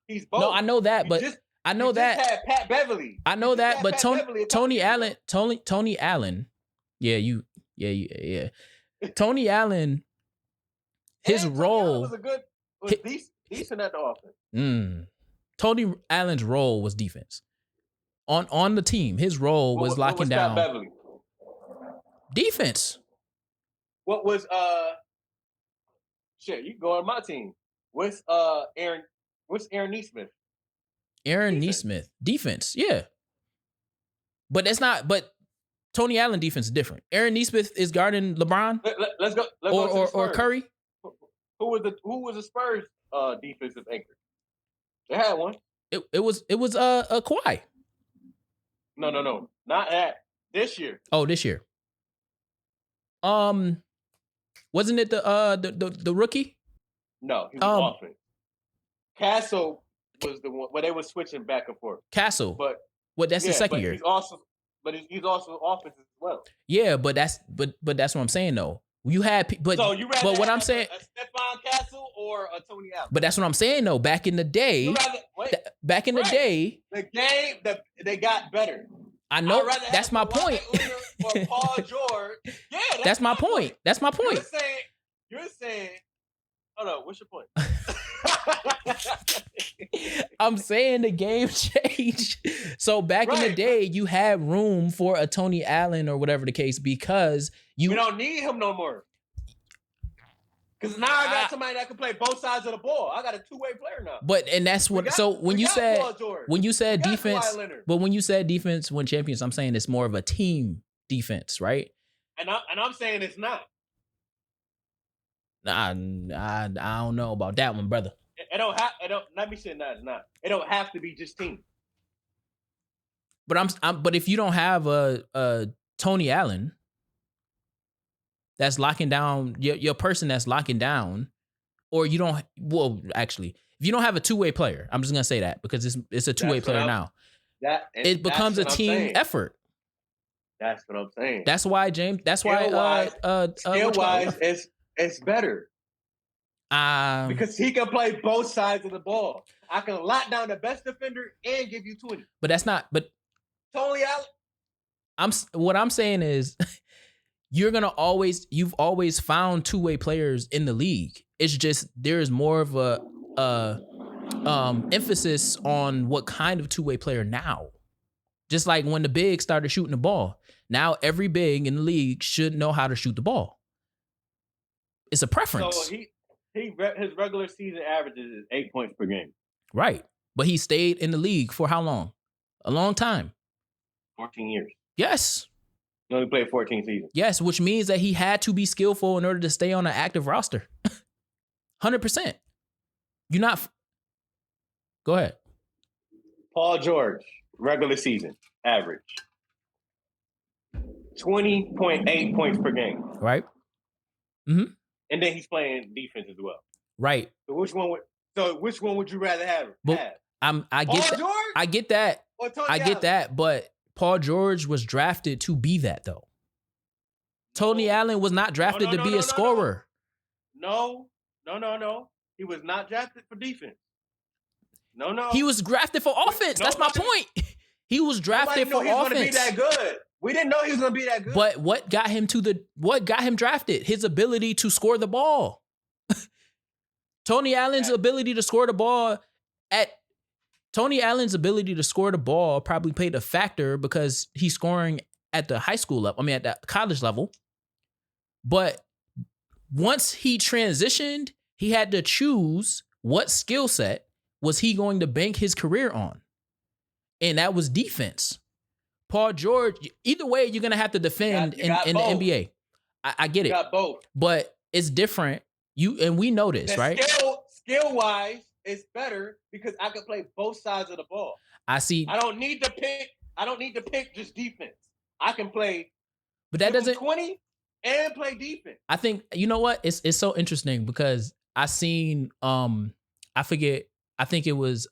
He's both. No, I know that, but I know that. Just had Pat Beverly. I know that, but Tony Allen. Yeah. Tony Allen. His role was decent at the offense. Tony Allen's role was defense. On the team, his role was locking down. Pat Beverly? Defense. What was shit, you can go on my team. What's Aaron Neesmith? Aaron Neesmith. Defense, yeah. But that's not, but Tony Allen defense is different. Aaron Neesmith is guarding LeBron. Let's go. Or Curry. Who was the Spurs defensive anchor? They had one. It was Kawhi. No. Not that. This year. Oh, this year. Wasn't it the rookie? No, he was offense. Castle was the one where they were switching back and forth. Castle. But that's the second year. He's also offense as well. Yeah, but that's what I'm saying though. You had but what I'm saying, a Stephon Castle or a Tony Allen. But that's what I'm saying though. Back in the day, the game they got better. I know. That's my point. Or Paul George. Yeah, that's my point. That's my point. You're saying. Hold on. What's your point? I'm saying the game changed. So back in the day, you had room for a Tony Allen or whatever the case because we don't need him no more. Because now I got somebody that can play both sides of the ball. I got a two-way player now. And that's what. When you said defense, but when you said defense win champions, I'm saying it's more of a team defense, right? And I'm saying it's not. I don't know about that one, brother. Let me say that it's not. It don't have to be just team. But but if you don't have a Tony Allen that's locking down your person that's locking down, or you don't. Well, actually, if you don't have a two-way player, I'm just gonna say that because it's a two-way player now. It becomes a team effort. That's what I'm saying. That's why James. That's why skill-wise, it's better. Because he can play both sides of the ball. I can lock down the best defender and give you 20. But that's not. But Tony Allen. What I'm saying is, you've always found two-way players in the league. It's just there's more of a emphasis on what kind of two-way player now. Just like when the bigs started shooting the ball, now every big in the league should know how to shoot the ball. It's a preference. So his regular season averages is 8 points per game. Right. But he stayed in the league for how long? A long time. 14 years. Yes. He only played 14 seasons. Yes, which means that he had to be skillful in order to stay on an active roster. 100%. You're not. Go ahead. Paul George, regular season average. 20.8 points per game. Right. Mm-hmm. And then he's playing defense as well. Right. So which one would you rather have? I get that. Or Tony I get Allen? that, but Paul George was drafted to be that though. Tony Allen was not drafted to be a scorer. No. He was not drafted for defense. No. He was drafted for offense. That's my point. He was drafted for offense. Nobody knew he was going to be that good. We didn't know he was gonna be that good. But what got him drafted? His ability to score the ball. Tony Allen's ability to score the ball probably played a factor because he's scoring at the high school level. I mean, at the college level. But once he transitioned, he had to choose what skill set was he going to bank his career on. And that was defense. Paul George, either way, you're going to have to defend in the NBA. I get it. You got both. But it's different. We know this, right? Skill-wise, it's better because I can play both sides of the ball. I don't need to pick just defense. I can play but that doesn't 20 and play defense. I think, you know what? It's so interesting because I seen I think it was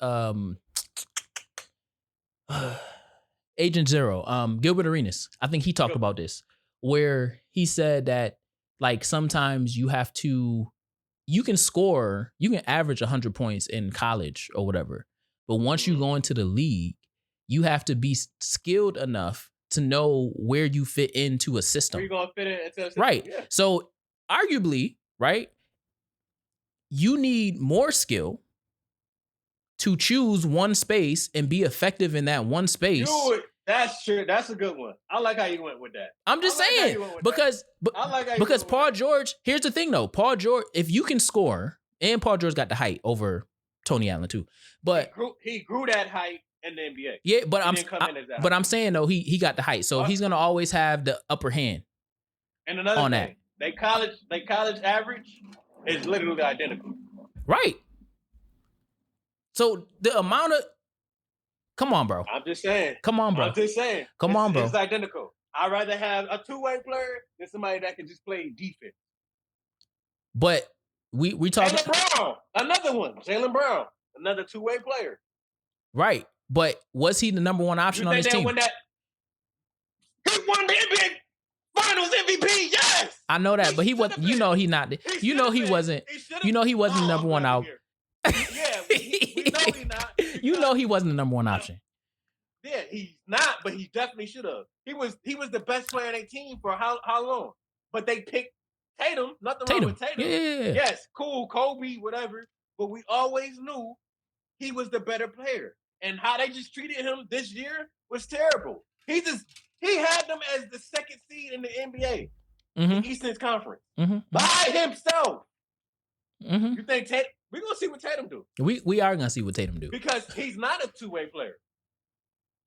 Agent Zero, Gilbert Arenas. I think he talked about this, where he said that like sometimes you can average 100 points in college or whatever, but once you go into the league, you have to be skilled enough to know where you fit into a system. Where you gonna fit into a system? Right. Yeah. So arguably, right, you need more skill to choose one space and be effective in that one space. Dude, that's true. That's a good one. I like how you went with that. I'm just saying because Paul George, here's the thing though. Paul George, if you can score, and Paul George got the height over Tony Allen too. But he grew that height in the NBA. Yeah, but I'm saying though, he got the height. So he's gonna always have the upper hand. And another thing, they college average is literally identical. Right. So the amount of come on, bro. I'm just saying. Come on, bro. I'm just saying. Come on, bro. It's identical. I'd rather have a two-way player than somebody that can just play defense. But we talking Jaylen Brown, another one. Jaylen Brown, another two-way player. Right. But was he the number one option on his team? He won the NBA Finals MVP. Yes. I know that, but he was. He not. He wasn't. He wasn't the number one out. Yeah, we know he's not. He wasn't the number one option. Yeah, he's not, but he definitely should have. He was the best player on their team for how long? But they picked Tatum. Nothing wrong with Tatum. Yeah. Yes, cool, Kobe, whatever. But we always knew he was the better player. And how they just treated him this year was terrible. He had them as the second seed in the NBA, the Eastern Conference, by himself. Mm-hmm. You think Tatum? We're gonna see what Tatum do. We are gonna see what Tatum do because he's not a two-way player.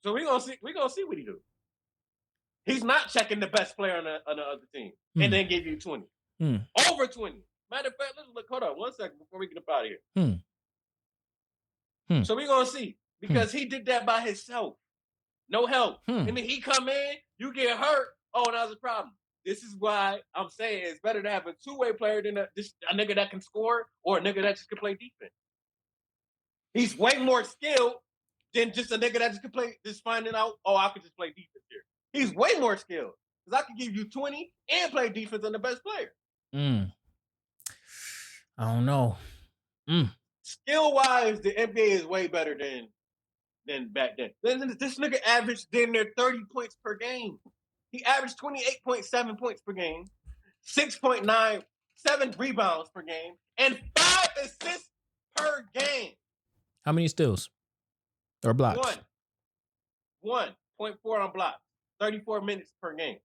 So we're gonna see what he do. He's not checking the best player on the other team and then give you 20. Over 20. Matter of fact, let's look. Hold on 1 second before we get up out of here. So we're gonna see because he did that by himself, no help. And then he come in, you get hurt. Oh, that was a problem. This is why I'm saying it's better to have a two-way player than a nigga that can score or a nigga that just can play defense. He's way more skilled than just a nigga that just can play, just finding out, oh, I could just play defense here. He's way more skilled because I can give you 20 and play defense on the best player. I don't know. Skill-wise, the NBA is way better than back then. This nigga averaged damn near 30 points per game. He averaged 28.7 points per game, 6.9, 7 rebounds per game, and 5 assists per game. How many steals or blocks? 1.4 on blocks, 34 minutes per game,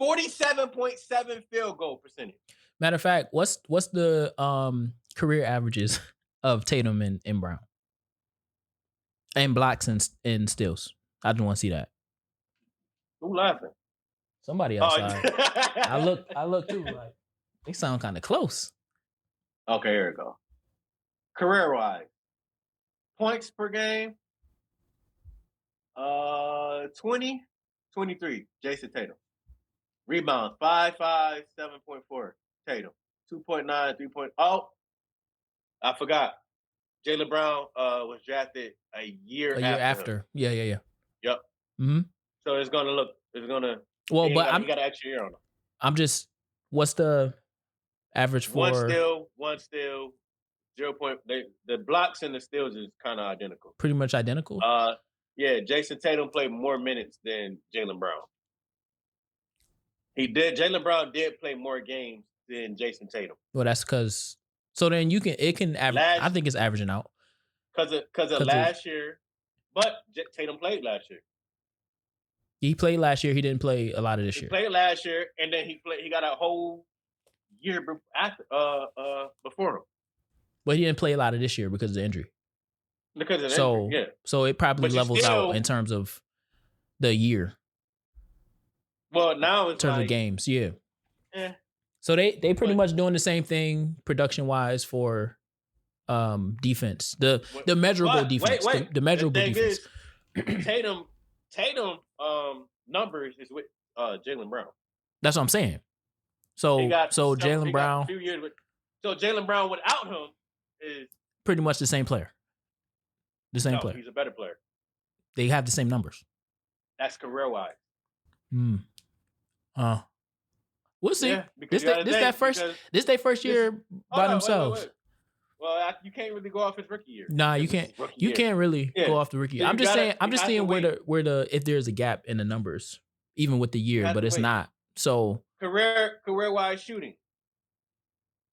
47.7 field goal percentage. Matter of fact, what's the career averages of Tatum and Brown? And blocks and steals. I just want to see that. Who laughing? Somebody outside. I look too. Like they sound kind of close. Okay, here we go. Career-wise, points per game, 20, 23. Jason Tatum. Rebounds 5.5, 7.4. Tatum 2.9, 3.0. I forgot. Jaylen Brown was drafted a year after. Yeah. Yep. Mm-hmm. So it's gonna. Well, he but got an extra year on him. I'm just. What's the average for one steal, 0. The blocks and the steals is kind of identical. Pretty much identical. Yeah. Jason Tatum played more minutes than Jaylen Brown. He did. Jaylen Brown did play more games than Jason Tatum. Well, that's because. So then it can average. I think it's averaging out. Because of last year, but Tatum played last year. He played last year. He didn't play a lot of this year. He played last year, and then he got a whole year before him. But he didn't play a lot of this year because of the injury. Because of the injury, yeah. So it probably levels out in terms of the year. Well, now it's in terms of games, yeah. Eh. So they pretty much doing the same thing production wise for defense. The measurable defense. The measurable defense. Tatum numbers is with Jaylen Brown. That's what I'm saying. So Jaylen Brown. So Jaylen Brown without him is pretty much the same player. He's a better player. They have the same numbers. That's career wise. We'll see. Yeah, this their first year by themselves. Wait. Well, you can't really go off his rookie year. Nah, you can't. You can't really go off the rookie year. I'm just saying where the if there's a gap in the numbers, even with the year, but it's not. So career wise shooting,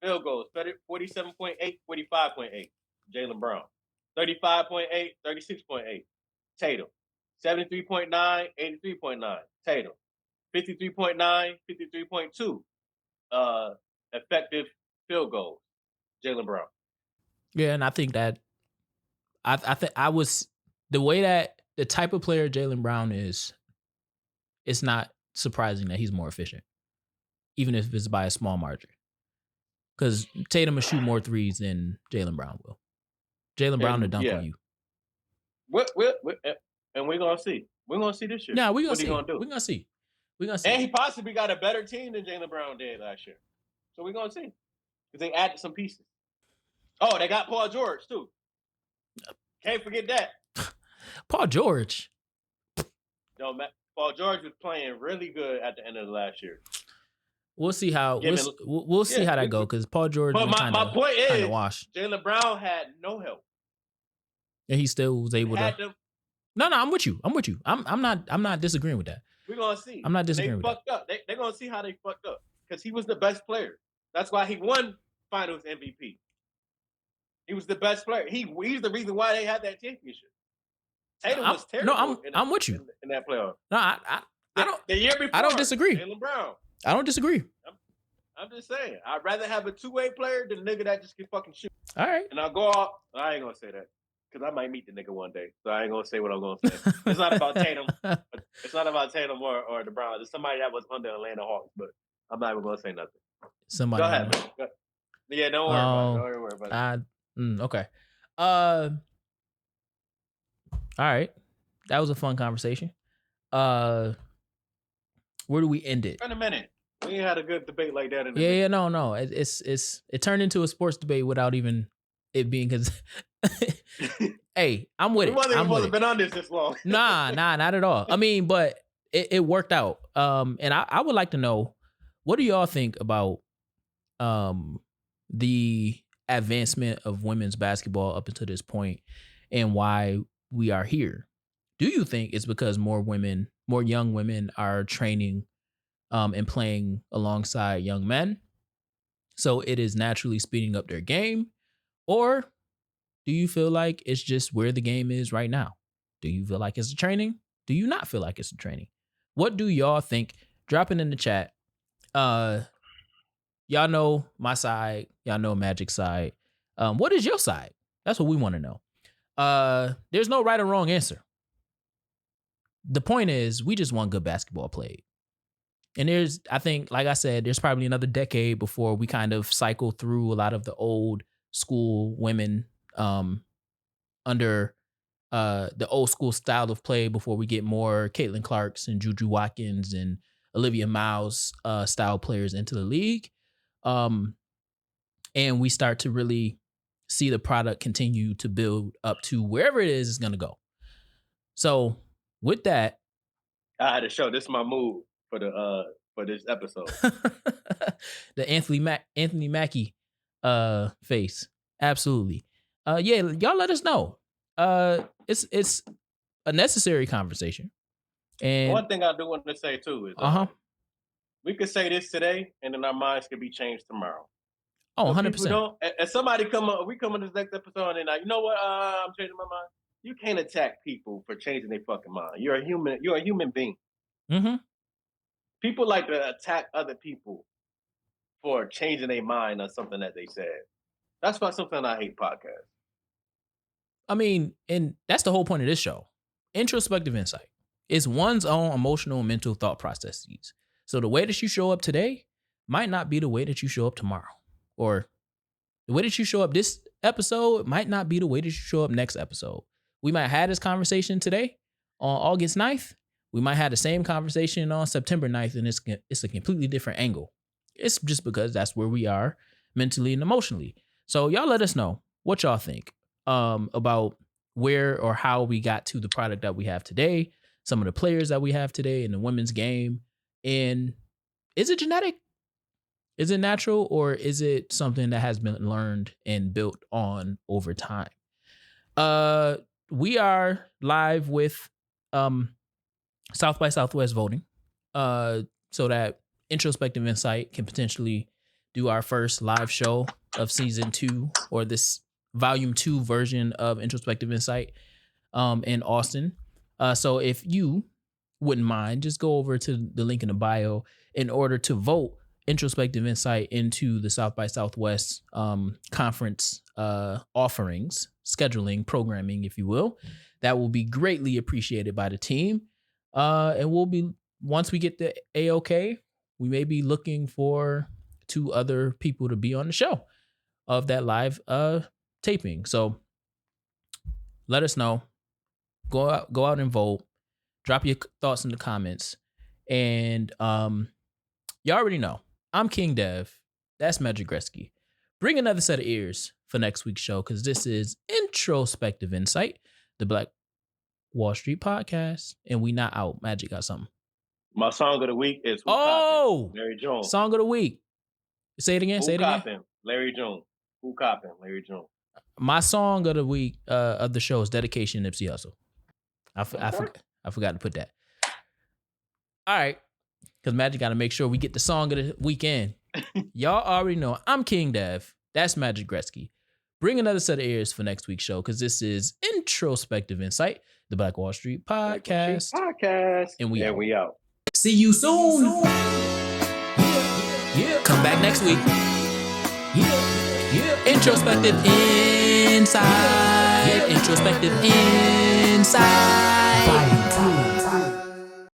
field goals 47.8, 45.8. Jaylen Brown 35.8, 36.8. Tatum 73.9, 83.9. Tatum 53.9, 53.2. Effective field goals. Jaylen Brown. Yeah, and I think that I think I was the way that the type of player Jaylen Brown is, it's not surprising that he's more efficient, even if it's by a small margin. Because Tatum will shoot more threes than Jaylen Brown will. Jaylen Brown will dunk on you. And we're gonna see. We're gonna see this year. Yeah, we're gonna see. We're gonna see. We're gonna see. And he possibly got a better team than Jaylen Brown did last year. So we're gonna see. Because they added some pieces. Oh, they got Paul George too. Can't forget that. Paul George. No, Paul George was playing really good at the end of the last year. We'll see how we'll see how that go because Paul George. But my point is, washed. Jaylen Brown had no help, and he still was able to. No, I'm with you. I'm not disagreeing with that. We're gonna see. I'm not disagreeing with that. Up. They're gonna see how they fucked up because he was the best player. That's why he won Finals MVP. He was the best player. He's the reason why they had that championship. Tatum was terrible. No, I'm with you in that playoff. No, I don't. The year before, I don't disagree. Jaylen Brown. I don't disagree. I'm just saying. I'd rather have a two-way player than a nigga that just can fucking shoot. All right. And I'll go off. I ain't gonna say that because I might meet the nigga one day. So I ain't gonna say what I'm gonna say. It's not about Tatum. It's not about Tatum or the Browns. It's somebody that was on the Atlanta Hawks, but I'm not even gonna say nothing. Somebody. Go ahead. Yeah, don't worry about it. Okay. All right. That was a fun conversation. Where do we end it? In a minute. We ain't had a good debate like that. No. It turned into a sports debate without even it being because. Hey, I'm with it. We wasn't supposed to have been on this long. Nah, not at all. I mean, but it worked out. And I would like to know, what do y'all think about the advancement of women's basketball up until this point and why we are here? Do you think it's because more young women are training and playing alongside young men, so it is naturally speeding up their game? Or do you feel like it's just where the game is right now? Do you feel like it's a training? Do you not feel like it's a training? What do y'all think? Drop it in the chat. Y'all know my side. Y'all know Magic's side. What is your side? That's what we want to know. There's no right or wrong answer. The point is, we just want good basketball played. And I think, like I said, there's probably another decade before we kind of cycle through a lot of the old school women under the old school style of play before we get more Caitlin Clarks and Juju Watkins and Olivia Miles style players into the league. And we start to really see the product continue to build up to wherever it is it's going to go. So with that, I had to show this is my move for this episode. The Anthony Mackie face. Absolutely. Yeah, y'all let us know. It's a necessary conversation. And one thing I do want to say too is we could say this today, and then our minds could be changed tomorrow. Oh, So 100%. people don't. And somebody we come on this next episode, and like, you know what? I'm changing my mind. You can't attack people for changing their fucking mind. You're a human. You're a human being. Mm-hmm. People like to attack other people for changing their mind on something that they said. That's why sometimes I hate podcasts. I mean, and that's the whole point of this show. Introspective insight is one's own emotional and mental thought processes. So the way that you show up today might not be the way that you show up tomorrow. Or the way that you show up this episode might not be the way that you show up next episode. We might have this conversation today on August 9th. We might have the same conversation on September 9th, and it's a completely different angle. It's just because that's where we are mentally and emotionally. So y'all let us know what y'all think about where or how we got to the product that we have today, some of the players that we have today in the women's game. And is it genetic? Is it natural, or is it something that has been learned and built on over time? We are live with South by Southwest voting, so that Introspective Insight can potentially do our first live show of season 2, or this volume 2 version of Introspective Insight in Austin. So if you wouldn't mind, just go over to the link in the bio in order to vote Introspective Insight into the South by Southwest conference offerings, scheduling, programming, if you will. That will be greatly appreciated by the team. And we'll be, once we get the A-OK, we may be looking for 2 other people to be on the show of that live taping. So let us know. Go out and vote. Drop your thoughts in the comments. And you already know, I'm King Dev. That's Magic Gretzky. Bring another set of ears for next week's show, because this is Introspective Insight, the Black Wall Street podcast, and we not out. Magic got something. My song of the week is Larry Jones. Song of the week. Say it again. Larry Jones. Who copping? Larry Jones. My song of the week of the show is Dedication, Nipsey Hussle. I forgot to put that. All right. Because Magic got to make sure we get the song of the weekend. Y'all already know I'm King Dev. That's Magic Gretzky. Bring another set of ears for next week's show, because this is Introspective Insight, the Black Wall Street podcast. And we out. See you soon. Yeah. Come back next week. Yeah. Introspective Insight. Introspective Insight.